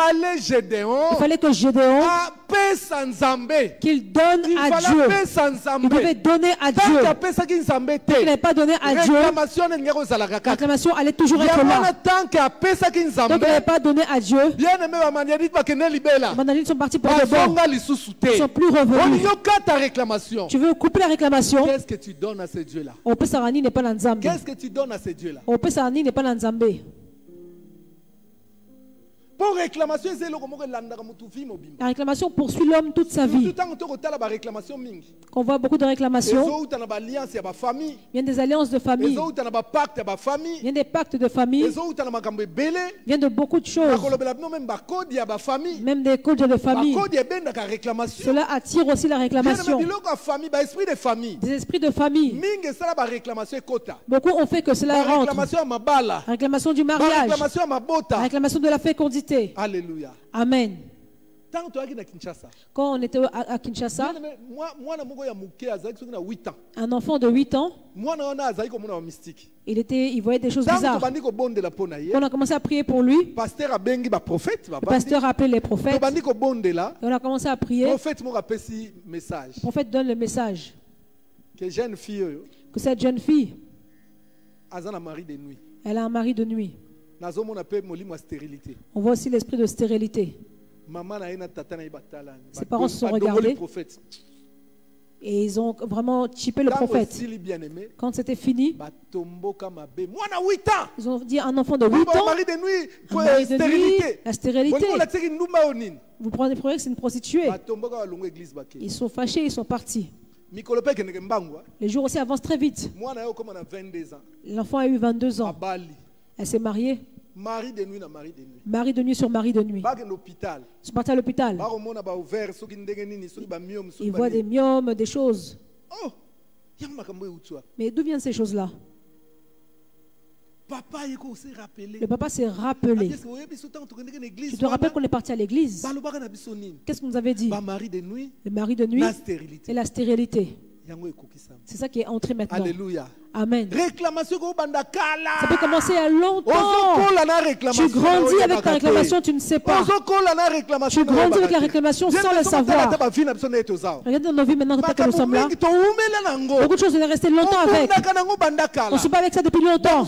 fallait que Gédéon qu'il donne à Dieu. Il devait donner à Dieu. Il n'avait pas donné à Dieu. La réclamation allait toujours être là. Donc il n'avait pas donné à Dieu. Les Madianites sont partis pour de bon. Ils sont plus revenus. Tu veux couper la réclamation? Qu'est-ce que tu donnes à ce Dieu-là? Qu'est-ce que tu donnes à ce Dieu-là? La réclamation poursuit l'homme toute sa vie. On voit beaucoup de réclamations. Il y a des alliances de famille. Il y a des pactes de famille. Il y a de beaucoup de choses. Même des codes de famille. Cela attire aussi la réclamation. Des esprits de famille. Beaucoup ont fait que cela rentre. La réclamation du mariage. La réclamation de la fécondité. Alléluia. Amen. Quand on était à Kinshasa, un enfant de 8 ans, il voyait des choses bizarres. On a commencé à prier pour lui. Le pasteur a appelé les prophètes. Et on a commencé à prier. Le prophète donne le message que cette jeune fille, elle a un mari de nuit. On voit aussi l'esprit de stérilité. Ses parents se sont regardés et ils ont vraiment chippé le prophète. Quand c'était fini, ils ont dit un enfant de 8 ans, un mari de nuit, la stérilité. Vous prenez pour que c'est une prostituée. Ils sont fâchés, ils sont partis. Les jours aussi avancent très vite. L'enfant a eu 22 ans. Elle s'est mariée. Mari de nuit sur mari de nuit. Ils sont partis à l'hôpital. Ils voient des myomes, des choses. Mais d'où viennent ces choses-là? Le papa s'est rappelé. Tu te rappelles qu'on est parti à l'église? Qu'est-ce qu'on nous avait dit? Le mari de nuit et la stérilité. C'est ça qui est entré maintenant. Alléluia. Amen. Réclamation ça peut commencer à longtemps. Tu grandis avec ta réclamation, tu ne sais pas. Tu grandis avec la réclamation sans le savoir. Regarde dans nos vies maintenant que nous sommes là. Beaucoup de choses, on est resté longtemps avec. On ne se bat avec ça depuis longtemps.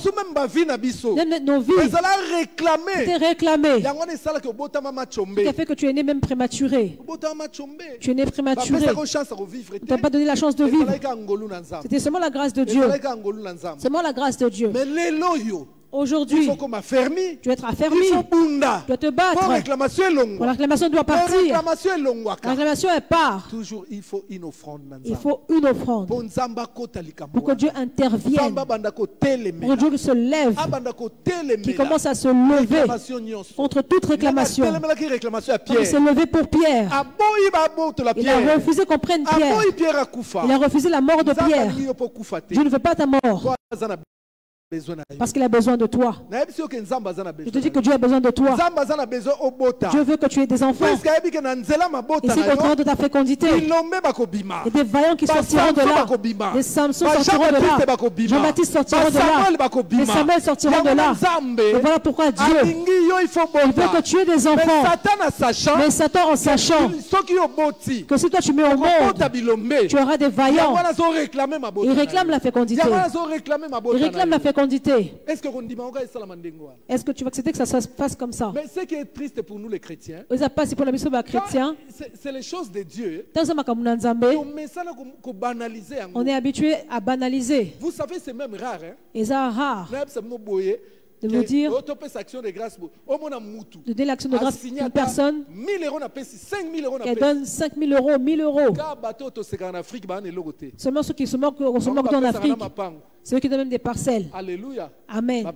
Nos vies étaient réclamées. Ce qui a fait que tu es né même prématuré. Tu es né prématuré. On ne t'a pas donné la chance de vivre. C'était seulement la grâce de Dieu. Seulement la grâce de Dieu. Aujourd'hui, tu dois être affermi. Tu dois te battre. La réclamation doit partir. La réclamation, elle part. Toujours, il faut une offrande. Il faut une offrande. Pour que Dieu intervienne. Pour que Dieu se lève. Qui commence à se lever contre toute réclamation. Il s'est levé pour Pierre. Il a refusé qu'on prenne Pierre. Il a refusé la mort de Pierre. Je ne veux pas ta mort. Parce qu'il a besoin de toi. Je te dis que Dieu a besoin de toi. Dieu veut que tu aies des enfants. Et c'est au travers de ta fécondité. Et des vaillants qui sortiront de là. Des Samson sortiront de là. Jean-Baptiste sortiront de là. Des Samuel sortiront de là. Et voilà pourquoi Dieu veut que tu aies des enfants. Mais Satan, en sachant que si toi tu mets au monde, tu auras des vaillants. Il réclame la fécondité. Il réclame la fécondité. Est-ce que tu vas accepter que ça se fasse comme ça? Mais ce qui est triste pour nous les chrétiens, c'est les choses de Dieu. On est habitué à banaliser. Vous savez, c'est même rare. Et ça rare de vous dire de donner l'action de grâce à une personne qui donne 5 000 euros, 1 000 euros. Seulement ceux qui se moquent en Afrique, c'est eux qui donnent même des parcelles. Alléluia. Amen.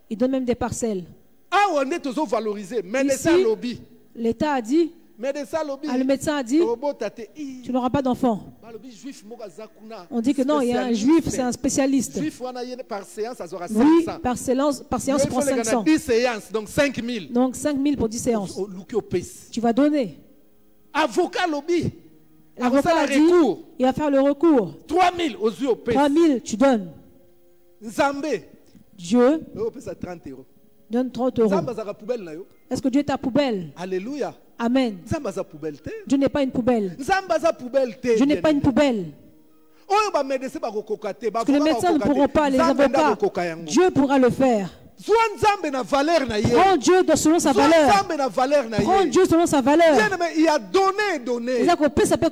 Ils donnent même des parcelles. Ici, l'État a dit, le médecin a dit, tu n'auras pas d'enfant. On dit que non, il y a un juif, c'est un spécialiste. Oui, par séance, il prend 500. Donc 5 000. Donc 5 000 pour 10 séances. Tu vas donner. Avocat lobby. L'avocat a dit, il va faire le recours. 3 000 aux yeux. 3 000, tu donnes. Nzambe. Dieu 30 euros. Donne 30 euros. Est-ce que Dieu est ta poubelle? Alléluia. Amen. Dieu n'est pas une poubelle. Dieu n'est pas une poubelle. Parce que les médecins ne pourront pas, les avocats. Dieu pourra le faire. Prends Dieu selon sa valeur. Prends Dieu selon sa valeur. Il a donné. Il a coupé ça. De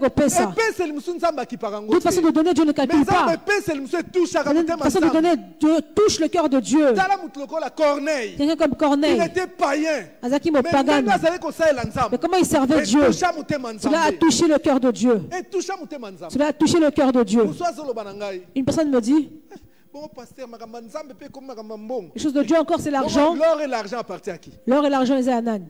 toute façon de donner, Dieu ne calcule pas. De toute façon de donner, Dieu touche le cœur de Dieu. Quelqu'un comme Corneille. Il était païen. Mais comment il servait Dieu? Cela a touché le cœur de Dieu. Cela a touché le cœur de Dieu. Une personne me dit, les choses de Dieu encore, c'est l'argent. L'or et l'argent appartiennent à qui? L'or et l'argent, ils sont à Anan.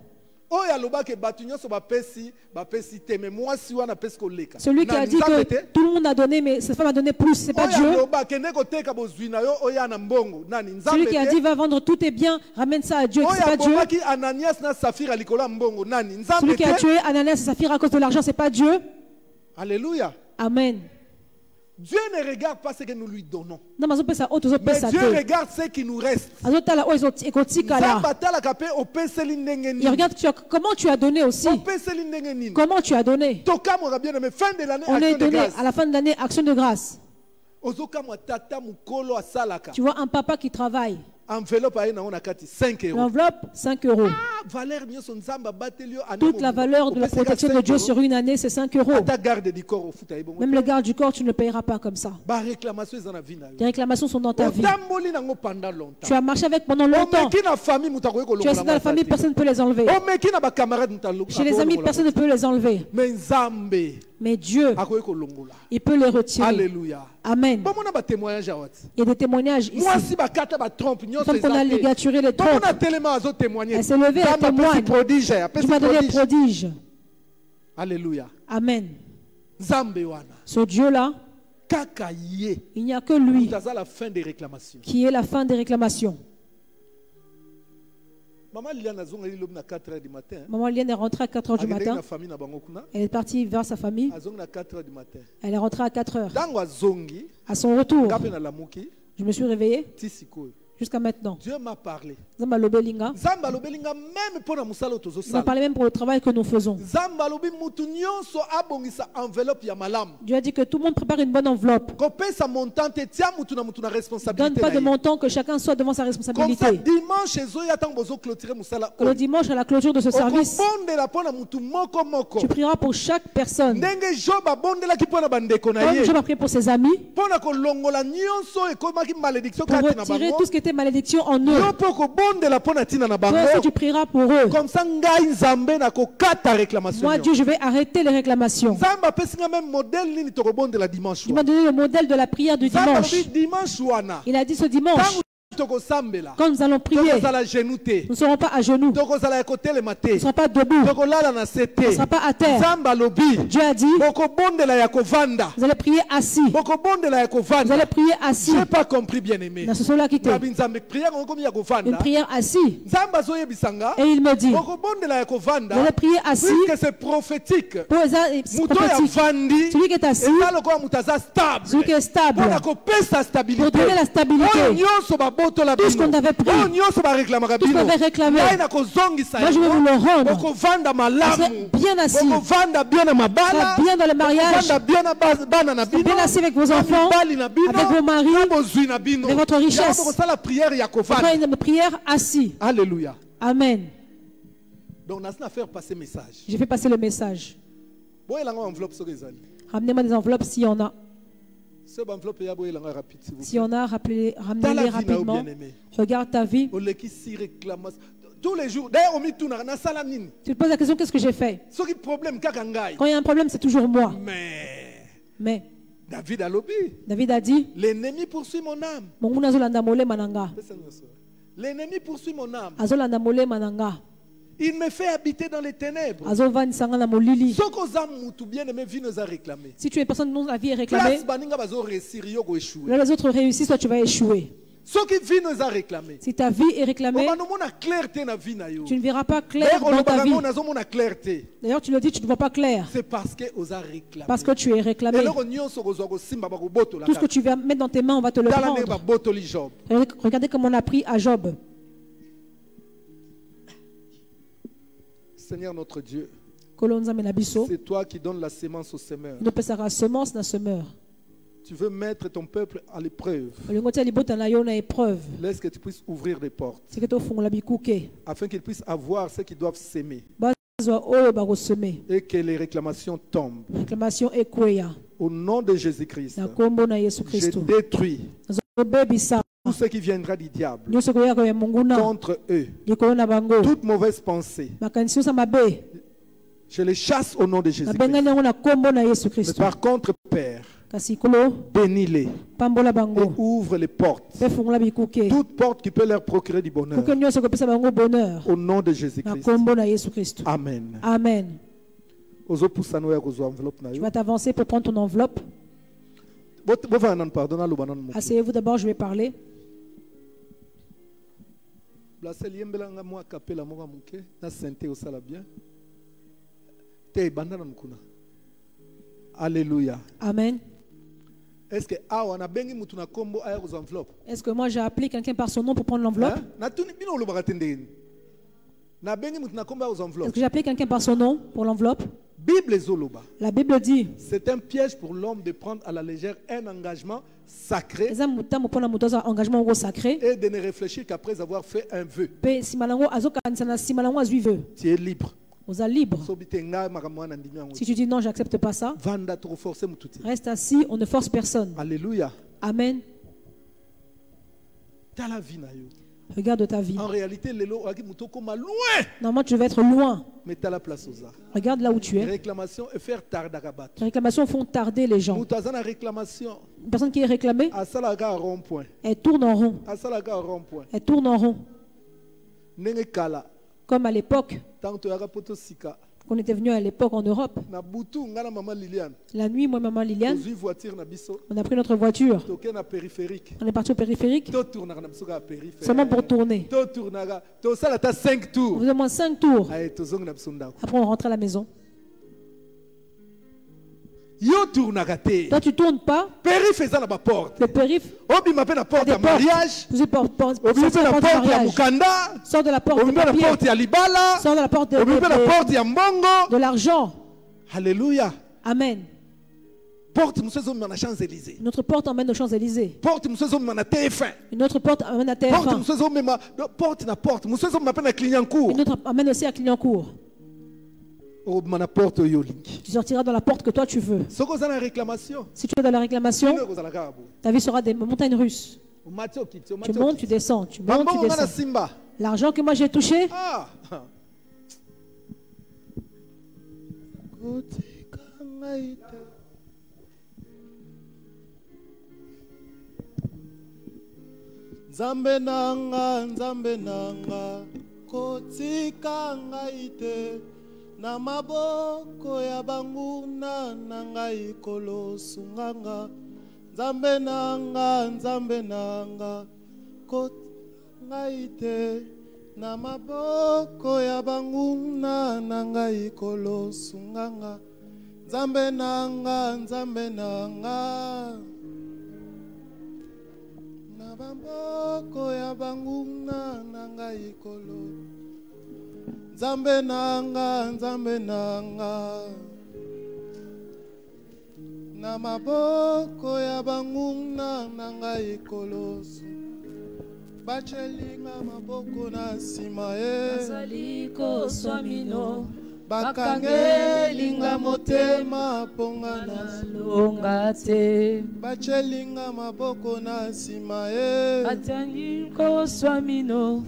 Celui qui a dit que tout le monde a donné, mais cette femme a donné plus, c'est pas Dieu. Celui qui a dit va vendre tous tes biens, ramène ça à Dieu, c'est pas Dieu. Celui qui a tué Ananias et Saphira à cause de l'argent, c'est pas Dieu. Alléluia. Amen. Dieu ne regarde pas ce que nous lui donnons. Mais Dieu regarde ce qui nous reste. Il regarde comment tu as donné aussi. Comment tu as donné. On est donné à la fin de l'année, action de grâce. Tu vois un papa qui travaille. Enveloppe 5 euros. L'enveloppe, 5 euros. Toute la valeur de la protection de Dieu sur une année, c'est 5 euros. Même le garde du corps, tu ne le payeras pas comme ça. Les réclamations sont dans ta vie. Tu as marché avec pendant longtemps. Tu es dans la famille, personne ne peut les enlever. Chez les amis, personne ne peut les enlever. Mais Dieu, il peut les retirer. Alléluia. Amen. Il y a des témoignages ici. Comme qu'on a ligaturé les trompes. Elle s'est levée à témoigner. Tu m'as donné un prodige. Alléluia. Amen. Ce Dieu-là, il n'y a que lui qui est la fin des réclamations. Maman Liliane est rentrée à 4 h du matin. Elle est partie vers sa famille. Elle est rentrée à 4 h. À son retour, je me suis réveillée. Jusqu'à maintenant, Dieu m'a parlé. Il m'a parlé même pour le travail que nous faisons. Dieu a dit que tout le monde prépare une bonne enveloppe. Donne pas de montant, que chacun soit devant sa responsabilité. Que le dimanche à la clôture de ce service, tu prieras pour chaque personne. Comme Job a prié pour ses amis, pour retirer tout ce qui était malédiction en eux. Toi aussi tu prieras pour eux. Comme ça, moi Dieu, je vais arrêter les réclamations. Il m'a donné le modèle de la prière du dimanche. Il a dit ce dimanche, quand nous allons prier, nous ne serons pas à genoux, nous ne serons pas debout, nous ne serons pas à terre. Dieu a dit, vous allez prier assis. Vous allez prier assis. Je n'ai pas compris, bien aimé. Dans ce son-là quitté. Une prière assis. Et il me dit, vous allez prier assis. C'est prophétique. Celui qui est assis, celui qui est stable, pour donner la stabilité. Tout ce qu'on avait pris, tout ce qu'on avait réclamé, moi je vais vous le rendre. Bien assis, bien dans le mariage, bien assis avec vos enfants, avec vos maris, avec votre richesse. Faire une prière assis. Alléluia. Amen. Donc on a faire passer message. J'ai fait passer le message. Ramenez-moi des enveloppes s'il y en a. Si on a, ramenez-les rapidement. Regarde ta vie. Tous les jours. D'ailleurs, tu te poses la question, qu'est-ce que j'ai fait? Quand il y a un problème, c'est toujours moi. Mais David a dit, l'ennemi poursuit mon âme. L'ennemi poursuit mon âme. Il me fait habiter dans les ténèbres. Si tu es personne dont la vie est réclamée, là les autres réussissent, toi tu vas échouer. Si ta vie est réclamée, tu ne verras pas clair dans ta vie. D'ailleurs, tu le dis, tu ne vois pas clair. C'est parce que tu es réclamé. Tout ce que tu vas mettre dans tes mains, on va te le prendre. Regardez comment on a pris à Job. Seigneur notre Dieu, c'est toi qui donnes la sémence au semeur. Tu veux mettre ton peuple à l'épreuve. Laisse que tu puisses ouvrir des portes afin qu'ils puissent avoir ce qu'ils doivent s'aimer et que les réclamations tombent. Au nom de Jésus-Christ, je détruis tout ce qui viendra du diable contre eux. Toute mauvaise pensée, je les chasse au nom de Jésus-Christ. Mais par contre, Père, bénis-les et ouvre les portes. Toute porte qui peut leur procurer du bonheur. Au nom de Jésus-Christ. Amen. Amen. Tu vas t'avancer pour prendre ton enveloppe. Asseyez-vous d'abord, je vais parler. Alléluia. Amen. Est-ce que moi j'ai appelé quelqu'un par son nom pour prendre l'enveloppe? Est-ce que j'ai appelé quelqu'un par son nom pour l'enveloppe? La Bible dit, c'est un piège pour l'homme de prendre à la légère un engagement sacré et de ne réfléchir qu'après avoir fait un vœu. Tu es libre. Si tu dis non, j'accepte pas ça, reste assis, on ne force personne. Alléluia. Amen. Regarde ta vie. En réalité, normalement, tu vas être loin. Regarde là où tu es. Les réclamations font tarder les gens. Une personne qui est réclamée, elle tourne en rond. Elle tourne en rond. Comme à l'époque, on était venu à l'époque en Europe. La nuit, moi et maman Liliane, on a pris notre voiture. On est parti au périphérique. Seulement pour tourner. On faisait moins 5 tours. Après, on rentre à la maison. Toi, tu ne tournes pas. Le périph. Sors de la porte de papier. Sors de la porte de l'argent. Alléluia. Amen. Notre porte emmène aux Champs-Élysées. Une autre porte emmène à TF1. Une autre amène aussi à Clignancourt. Tu sortiras dans la porte que toi tu veux. Si tu es dans la réclamation, ta vie sera des montagnes russes. Tu montes, tu descends. Tu montes, tu descends. L'argent que moi j'ai touché, Nzambe nanga kotika ngaite na maboko ya banguna na ngai kolosunganga. Nzambe nanga ngaite na maboko ya banguna na ngai kolosunganga. Nzambe nanga na maboko ya banguna na ngai kolosunganga. Nzambe nanga na maboko ya banguna na ngai kolosu. Bachelinga maboko na nsima nazali koswamino bakangelinga motema ponga na longa te. Bachelinga maboko na nsima batangi koswamino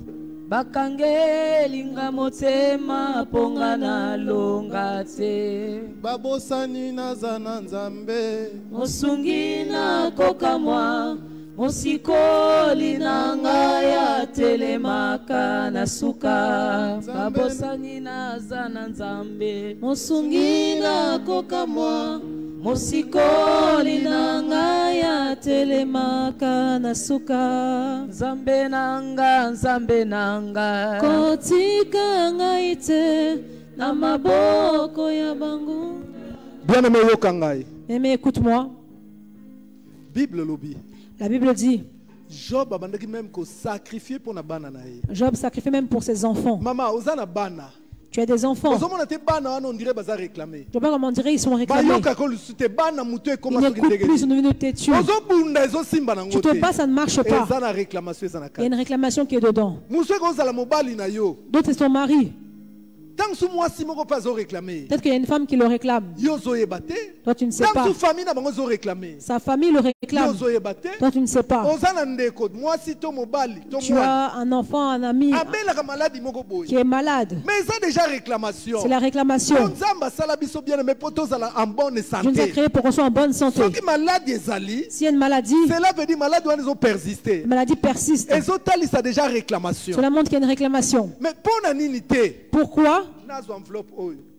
bakangelinga motema ponga na longa te. Babosani naza na Nzambe mosungi na kokamwa mosikoli na ngai atelemaka na suka. Babosani naza na Nzambe mosungi na kokamwa mosikoli na ngai atelemaka na suka. Nzambe nanga kotika ngai te na maboko ya bango. Bien-aimé yoka ngai. Aimé, écoute-moi. Bible lobi. La Bible dit, Job abandaki même ko sacrifier pour na bana na ye. Job sacrifie même pour ses enfants. Maman, ozana bana. Tu as des enfants. Je ne sais pas comment on dirait, ils sont réclamés. Ils n'écoutent plus, ils sont devenus têtus. Tu te passes, ça ne marche pas. Il y a une réclamation qui est dedans. D'autres, c'est ton mari. Peut-être qu'il y a une femme qui le réclame. Toi, tu ne sais pas. Sa famille le réclame. Toi, tu ne sais pas. Tu as un enfant, un ami qui est malade. C'est la réclamation. Dieu nous a créé pour qu'on soit en bonne santé. S'il y a une maladie, cela veut dire maladie la maladie persiste. Cela montre qu'il y a une réclamation. Mais pourquoi?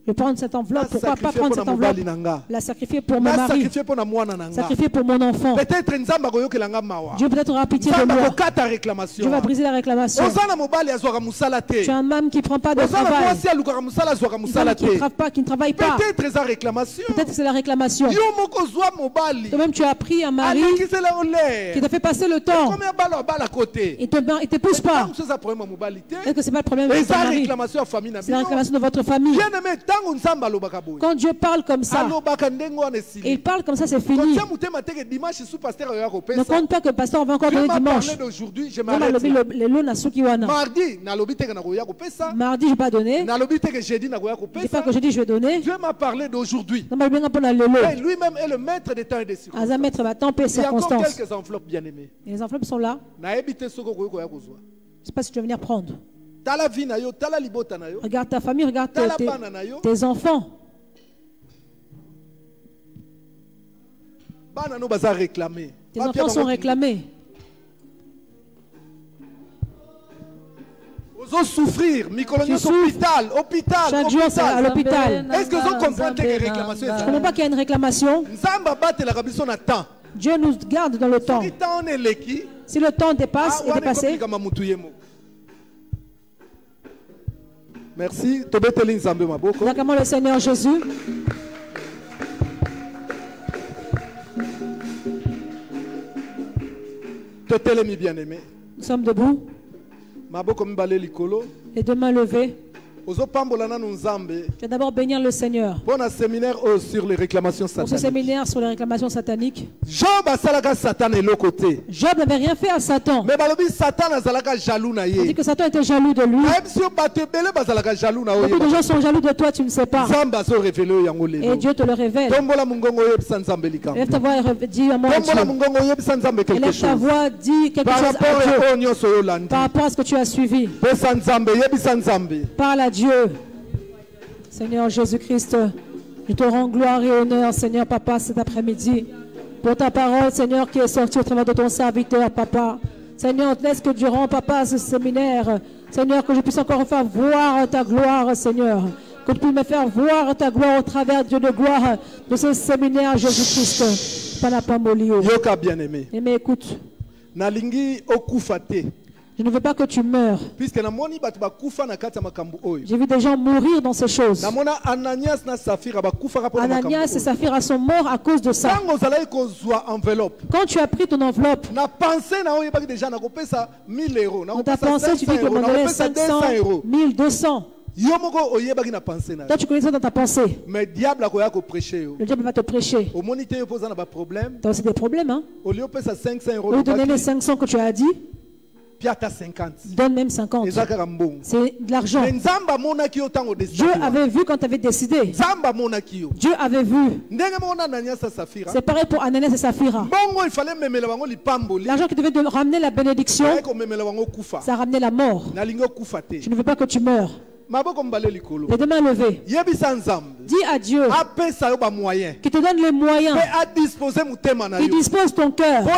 Je prends cette enveloppe. Pourquoi pas prendre cette enveloppe? La sacrifier pour mon mari. Sacrifier pour mon enfant. Dieu peut-être aura pitié de moi. Dieu va briser la réclamation. Tu as un homme qui ne prend pas de travail. Qui ne travaille pas. Peut-être que c'est la réclamation. Toi-même tu as pris un mari qui te fait passer le temps. Il ne te pousse pas. Est-ce que ce n'est pas le problème de ton mari? C'est la réclamation de votre famille. Quand Dieu parle comme ça, il parle comme ça, c'est fini. Ne compte pas que le pasteur va encore donner dimanche. Mardi, je ne vais pas donner. Je dis pas que jeudi, je vais donner. Dieu m'a parlé d'aujourd'hui. Lui-même est le maître des temps et des circonstances. Il y a encore quelques enveloppes, bien-aimées. Les enveloppes sont là. Je ne sais pas si tu vas venir prendre. Regarde ta famille, regarde tes enfants. Tes enfants sont réclamés. Souffrir, hôpital. Chaque jour, c'est à l'hôpital. Est-ce que vous comprenez qu'il y a une réclamation? Je ne comprends pas qu'il y a une réclamation. Dieu nous garde dans le temps. Si le temps dépasse, est dépassé. Merci. Acclamons le Seigneur Jésus. Nous sommes debout. Les deux mains levées. Tu vas d'abord bénir le Seigneur pour sur les réclamations sataniques. Pour ce séminaire sur les réclamations sataniques. Job n'avait rien fait à Satan. Mais Satan on dit que Satan était jaloux de lui. Beaucoup de gens sont jaloux de toi, tu ne sais pas. Et Dieu te le révèle. Élève ta voix et dis à moi Dieu. Élève ta voix, dis quelque chose à Dieu par rapport à ce que tu as suivi. Parle à Dieu. Seigneur Jésus-Christ, je te rends gloire et honneur, Seigneur Papa, cet après-midi, pour ta parole, Seigneur, qui est sortie au travers de ton serviteur, Papa. Seigneur, laisse que durant, Papa, ce séminaire, Seigneur, que je puisse encore faire voir ta gloire, Seigneur. Que tu puisses me faire voir ta gloire au travers, Dieu de gloire, de ce séminaire, Jésus-Christ. Panapambolio. Yoka bien-aimé. Mais écoute. Nalingi okufate. Je ne veux pas que tu meurs. J'ai vu des gens mourir dans ces choses. Ananias et Saphira sont morts à cause de ça. Quand tu as pris ton enveloppe, dans ta pensée, tu dis que je donnerais 500, 1200. Toi, tu connais ça dans ta pensée. Mais le diable va te prêcher. Tu as aussi des problèmes. Hein? Au lieu de donner les 500 que tu as dit, donne même 50. C'est de l'argent. Dieu avait vu quand tu avais décidé. Dieu avait vu. C'est pareil pour Ananias et Saphira. L'argent qui devait ramener la bénédiction, ça a ramené la mort. Je ne veux pas que tu meurs. Les deux mains levées. Dis à Dieu qui te donne les moyens, qui dispose ton cœur, pour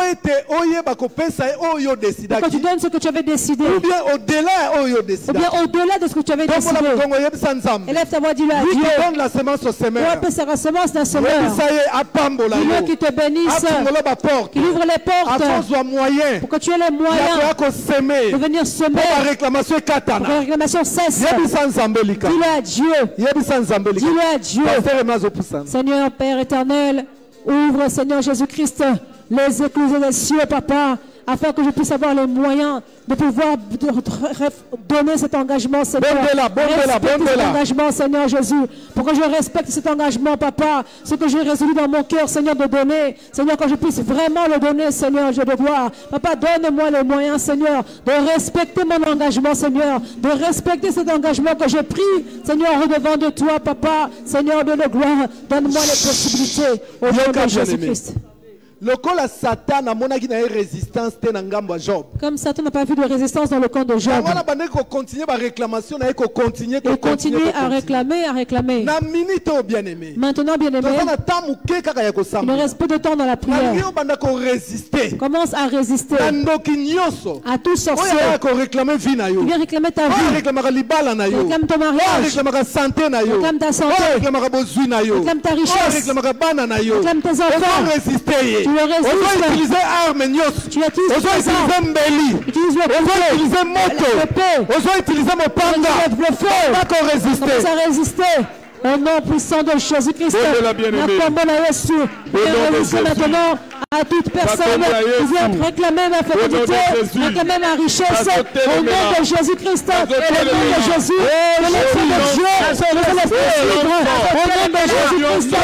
que tu donnes ce que tu avais décidé, ou bien au-delà de ce que tu avais décidé. Élève ta voix, dis-le à Dieu. Donne la semence au semeur. Pour sa semence d'un semeur. Dis-le qui te bénisse, qui ouvre les portes, pour que tu aies les moyens de venir semer, pour que la réclamation cesse. Dis-le à Dieu. Dis-le à Dieu. Seigneur Père éternel, ouvre, Seigneur Jésus-Christ, les écluses des cieux, Papa, afin que je puisse avoir les moyens de pouvoir donner cet engagement, Seigneur. Respecter cet engagement, Seigneur Jésus. Pour que je respecte cet engagement, Papa, ce que j'ai résolu dans mon cœur, Seigneur, de donner. Seigneur, que je puisse vraiment le donner, Seigneur, je dois voir. Papa, donne-moi les moyens, Seigneur, de respecter mon engagement, Seigneur, de respecter cet engagement que j'ai pris, Seigneur, en devant de toi, Papa, Seigneur de la gloire. Donne-moi les possibilités au nom de Jésus-Christ. Comme Satan n'a pas vu de résistance dans le camp de Job, il continue à réclamer. Maintenant, bien-aimé, il ne reste peu de temps dans la prière. Commence à résister à tout sorcier qui vient réclamer ta vie, réclame ton mariage, réclame ta santé, réclame ta richesse, réclame tes enfants. Tu utiliser armes, tu utilises mbeli, utiliser moto, utiliser mopanga, pas résister. Au nom puissant de Jésus-Christ, maintenant à toute personne qui vient réclamer ma fécondité, réclamer ma richesse, au nom de Jésus-Christ, au nom de Jésus, au nom de Dieu, au nom de Jésus-Christ,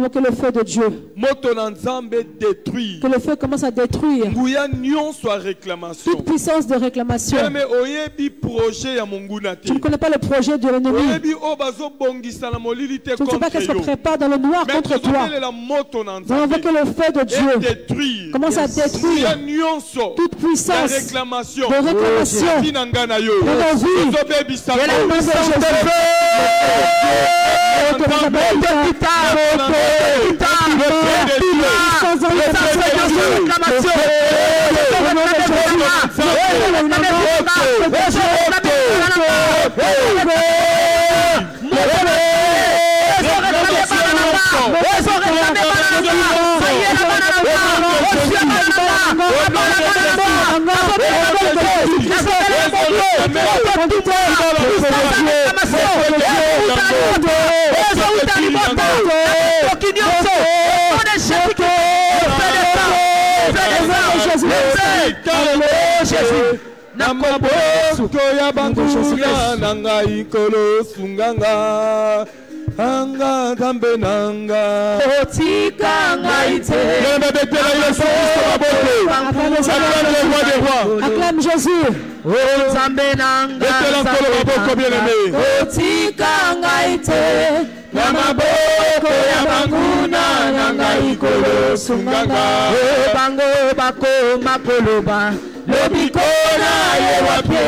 que le feu de Dieu, que le feu commence à détruire toute puissance de réclamation. Tu ne connais pas le projet de l'ennemi. Tu ne sais pas qu'est-ce qu'on prépare dans le noir contre toi. Nous avons que le feu de Dieu commence à détruire toute puissance de réclamation dans nos vies. Anga gambe nanga otika ngaite acclame Jésus. Oh zambe nanga otika ngaite na maboko ya banguna nanga ikolo sunganga bango bako makoloba lobikona ye wapye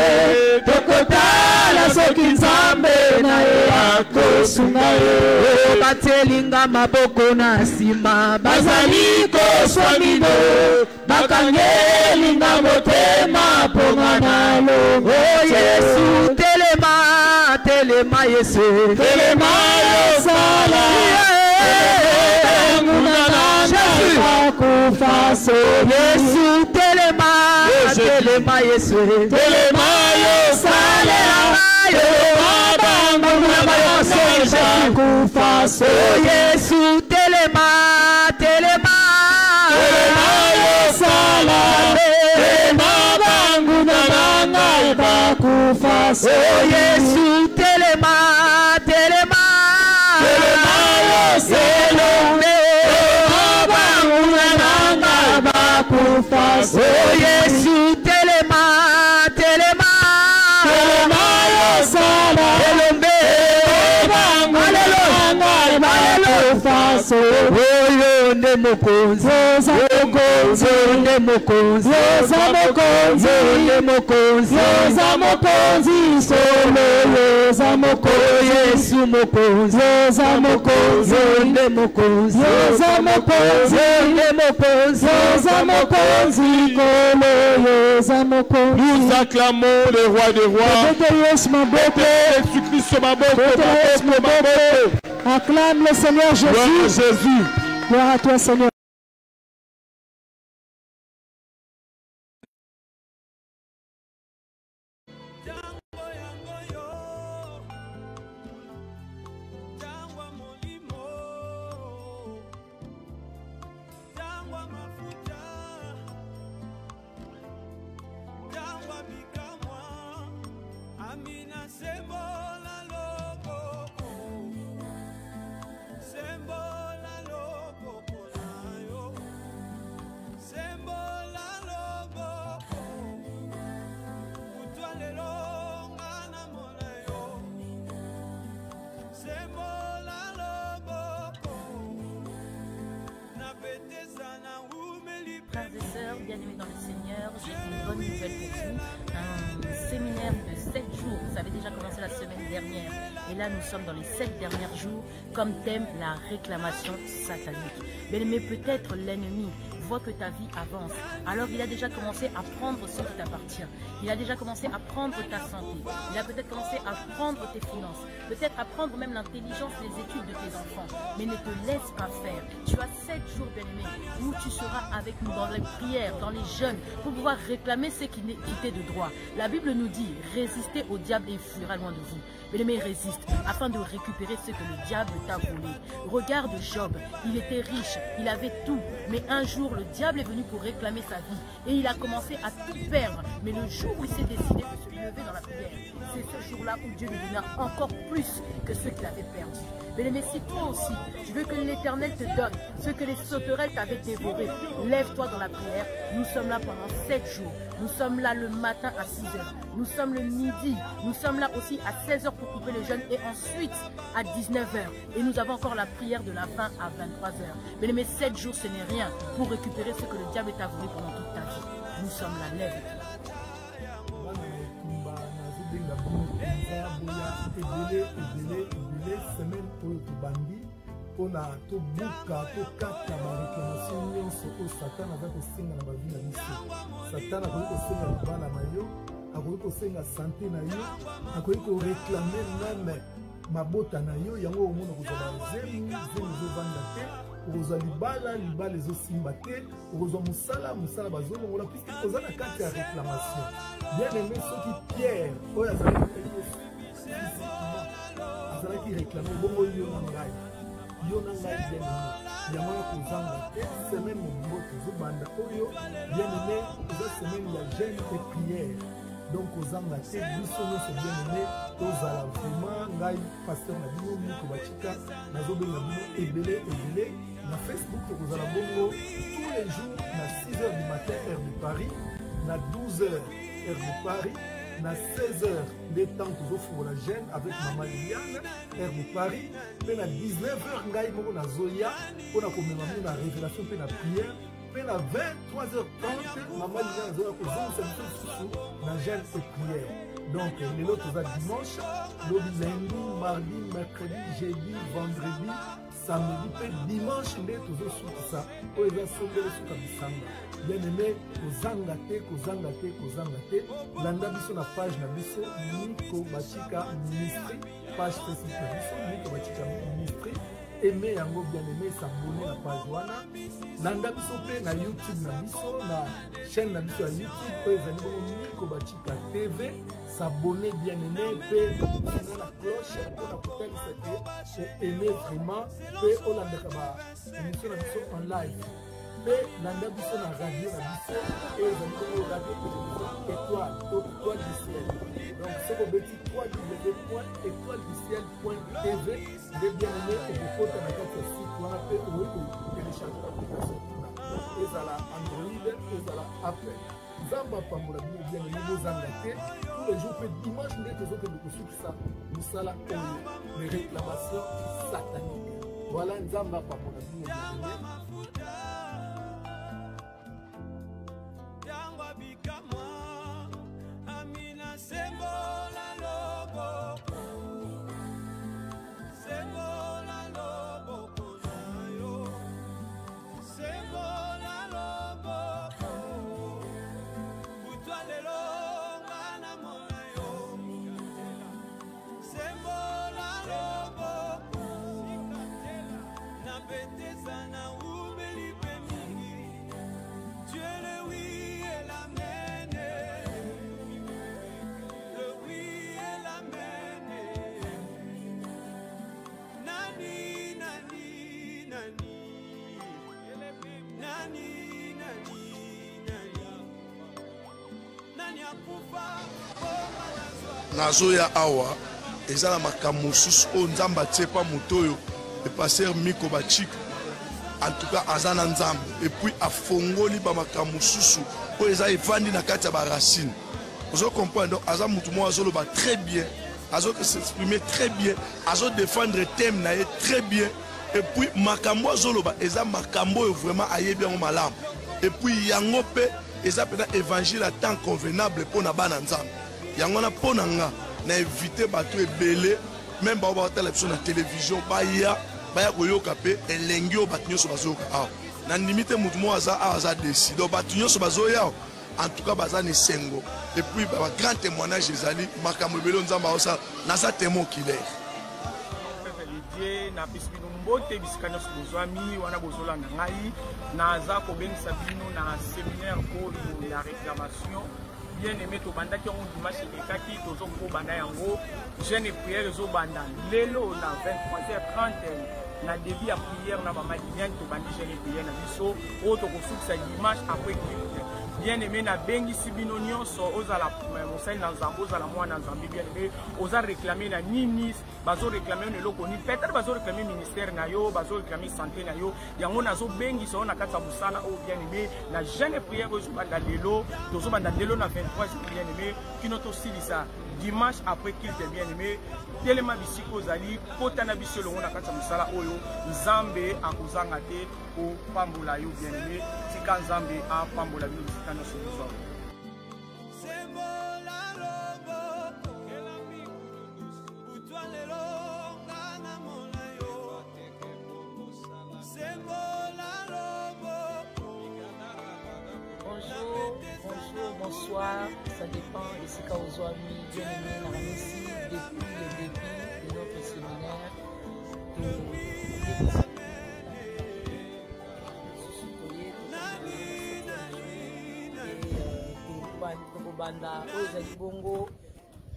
tokotala soki nzambe na ye akosunga ye batelinga maboko na nsima bazali koswamino bakangelinga motema mponga na longo Yesu telema telema Yesu telema yosala Yesu telema telema Yesu telema yosala Yesu telema telema yosala banguna banga bakufaso Yesu telema telema yosala oh Yesu telema telema telema yosala elombe mokonzi yoza mokonzi nde mokonzi yoza mokonzi nde mokonzi yoza mokonzi solo yoza mokonzi Yesu mokonzi yoza mokonzi nde mokonzi yoza mokonzi nde mokonzi yoza mokonzi kolo yoza mokonzi. Nous acclamons le roi des rois. Jésus-Christ maboko. Acclame le Seigneur Jésus. Gloire à Jésus. Gloire à toi Seigneur. Frères et sœurs, bien-aimés dans le Seigneur, j'ai une bonne nouvelle pour vous. Un séminaire de 7 jours, ça avait déjà commencé la semaine dernière. Et là, nous sommes dans les 7 derniers jours, comme thème la réclamation satanique. Mais peut-être l'ennemi voit que ta vie avance. Alors il a déjà commencé à prendre ce qui t'appartient. Il a déjà commencé à prendre ta santé. Il a peut-être commencé à prendre tes finances. Peut-être à prendre même l'intelligence, les études de tes enfants. Mais ne te laisse pas faire. Tu as 7 jours, bien-aimé, où tu seras avec nous dans les prières, dans les jeûnes, pour pouvoir réclamer ce qui t'est de droit. La Bible nous dit, résistez au diable et il fuira loin de vous. Bien-aimé, résiste afin de récupérer ce que le diable t'a volé. Regarde Job, il était riche, il avait tout. Mais un jour, le diable est venu pour réclamer sa vie. Et il a commencé à tout perdre. Mais le jour où il s'est décidé de se lever dans la prière, c'est ce jour-là où Dieu lui donna encore plus que ce qu'il avait perdu. Bien-aimé, si toi aussi, tu veux que l'Éternel te donne ce que les sauterelles t'avaient dévoré, lève-toi dans la prière. Nous sommes là pendant 7 jours. Nous sommes là le matin à 6 h. Nous sommes le midi. Nous sommes là aussi à 16 h pour couper le jeûne et ensuite à 19 h. Et nous avons encore la prière de la fin à 23 h. Bien-aimé, 7 jours, ce n'est rien pour récupérer ce que le diable t'a volé pendant toute ta vie. Nous sommes là, lève-toi. Semaine oyo tobandi mpona tobuka tokata bareklamation nyonso oyo satan aza kosenga na bavi na biso. Satan akoki kosenga libala na yo, akoki kosenga sante na yo, akoki koreklame meme mabota na yo. Yango omona kozwa bazemu ezovanda te, okozwa libala ezosimba te, okozwa mosala bazolongola puiske oza na kati ya réclamation. Bien aimé, soki Pierre oyo azalaki réclame bongo yo na ngai bien aimé, yango ya kozanga te. Semaine mobimbo tozobanda oyo bien aimé, eza semaine ya jeûne et prière. Donc kozanga te biso nyonso bien aimé, tozala vraiment ngai pasteur na bino miko bachika nazobenga bino ebele na Facebook. Tokozala bongo tous les jours na 6 h du matin heure de Paris, na 12 h heure de Paris, na 16 h les temps toujours la jeûne avec maman Liliane heure de Paris, puis na 19 h ngai moko na zoya pour na commémorer la révélation puis la prière, puis na 23 h 30 maman Liliane zoya ko zonza sous na jeûne et prière. Donc les autres dimanche, lundi, mardi, mercredi, jeudi, vendredi, samedi, puis dimanche nde toujours sous ça. O eza songelo sous kabisanga. Bien aimé, kozanga te, landa biso na page na biso Miko Bachika Ministry, page Facebook na biso Miko Bachika Ministry. Aimé yango bien aimé, s'abonner na page wana. Landa biso pe na YouTube na biso, na chaîne na biso ya YouTube po ezali bongo Miko Bachika TV. S'abonner bien aimé, pe na cloche pour la kotelisa te aimer vraiment, pe olandaka ba émission na biso en live. Landa biso na radio na biso et ezali radio étoile du ciel. Donc c'est au petit www.étoilediciel.tv de bien aimé et de côté na kati ya site wana pe oyo télécharger l'application ezala Android ezala Apple. Zamba pambola bino bien aimé bozanga te tous les jours pe dimanche nde tozokende kosukisa mosala oyo les réclamations sataniques. Voilà nzamba pambola bino bien aimé. nazoya awa eza na makambo mosusu oyo nzambe atie pa moto oyo epaster miko bachika en tout cas aza na nzambe epuis afongoli bamakambo mosusu oyo eza evandi na kati ya baracine ozo comprendre donc aza motu moko azoloba très bien s'exprimer très bien azodéfendre thème na ye très bien epuis makambo azoloba eza makambo oyo vraiment ayebi yango malamu epuis yango mpe eza mpena évangile à temps convenable mpo na bana nzambe yango na mpo na nga na évite bato ebele même bao bakotala biso na télévision baya koyoka mpe elengi oyo bato nyonso bazoyoka awa na ndimi te motu moko aza awa aza décide o bato nyonso bazoya awa en tout cas baza na esengo epuis bagrand témoignage ezali makambo ebele nzambe aosala naza témoin oculaire na pesi bino mbote bisika nyonso bozwami wana bozolanda ngai naza kobengisa bino na séminaire oyo ya réclamation bien aimé tobandaki yango dimanche elekaki tozokobanda yango jeune prière ezobanda lelo na 23h30 na début ya prière na bamalinienne tobandi jeune prière na biso oyo tokosukisa dimanche après culte bien aimé nabengisi bino nyonso ozala mosali na nzambe ozala mwana nzambe bien aimé oza réclame na nini bazoréclame yo na eloko nini peut-être bazoréclame ministère na yo bazoréclame santé na yo yango nazobengisa oyo na kati ya mosala oyo bien aimé na jeune prière oyo ezobanda lelo tozobanda lelo na 23 bien aimé kino tosilisa dimanche après culte bien aimé telema bisika ozali kota na biso elongo na kati ya mosala oyo nzambe akozanga te kopambola yo bien aimé tika nzambe apambola bino bisika nyonso bozwa Bonsoir, ça dépend de ce qu'on a mis bien aimé dans la ici depuis le début de notre séminaire. Banda Ozali Bongo,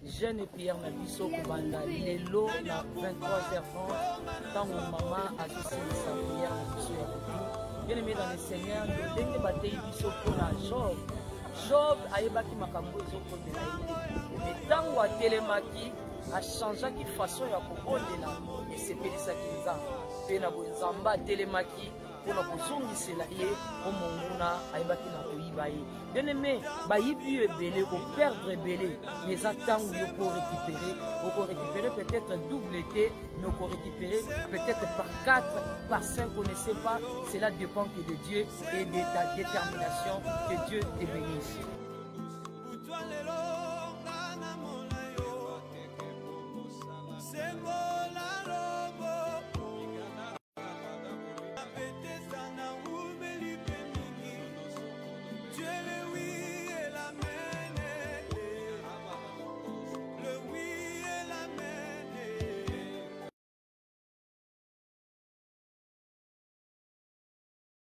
jeune prière na biso Banda Lelo na 23h30, tant mon maman a associé sa prière na biso ya kopi. Bien aimé dans le Seigneur, nous denge batei biso pour la Job ayebaki makambo ezokondela ye me ntango atelemaki achangeaki façon ya kobondela esepelisaki nzambe mpe na boye nzambe atelemaki mpona kozongisela ye omonguna ayebaki na koyiba ye bien aimé bayibi yo ebele koperdre ebele mais eza ntango yo korécupérer peut-être double te mais okorécupérer peut-être par 4 par 5 on ne sait pas, cela dépend que de Dieu et de ta détermination. Que Dieu te bénisse.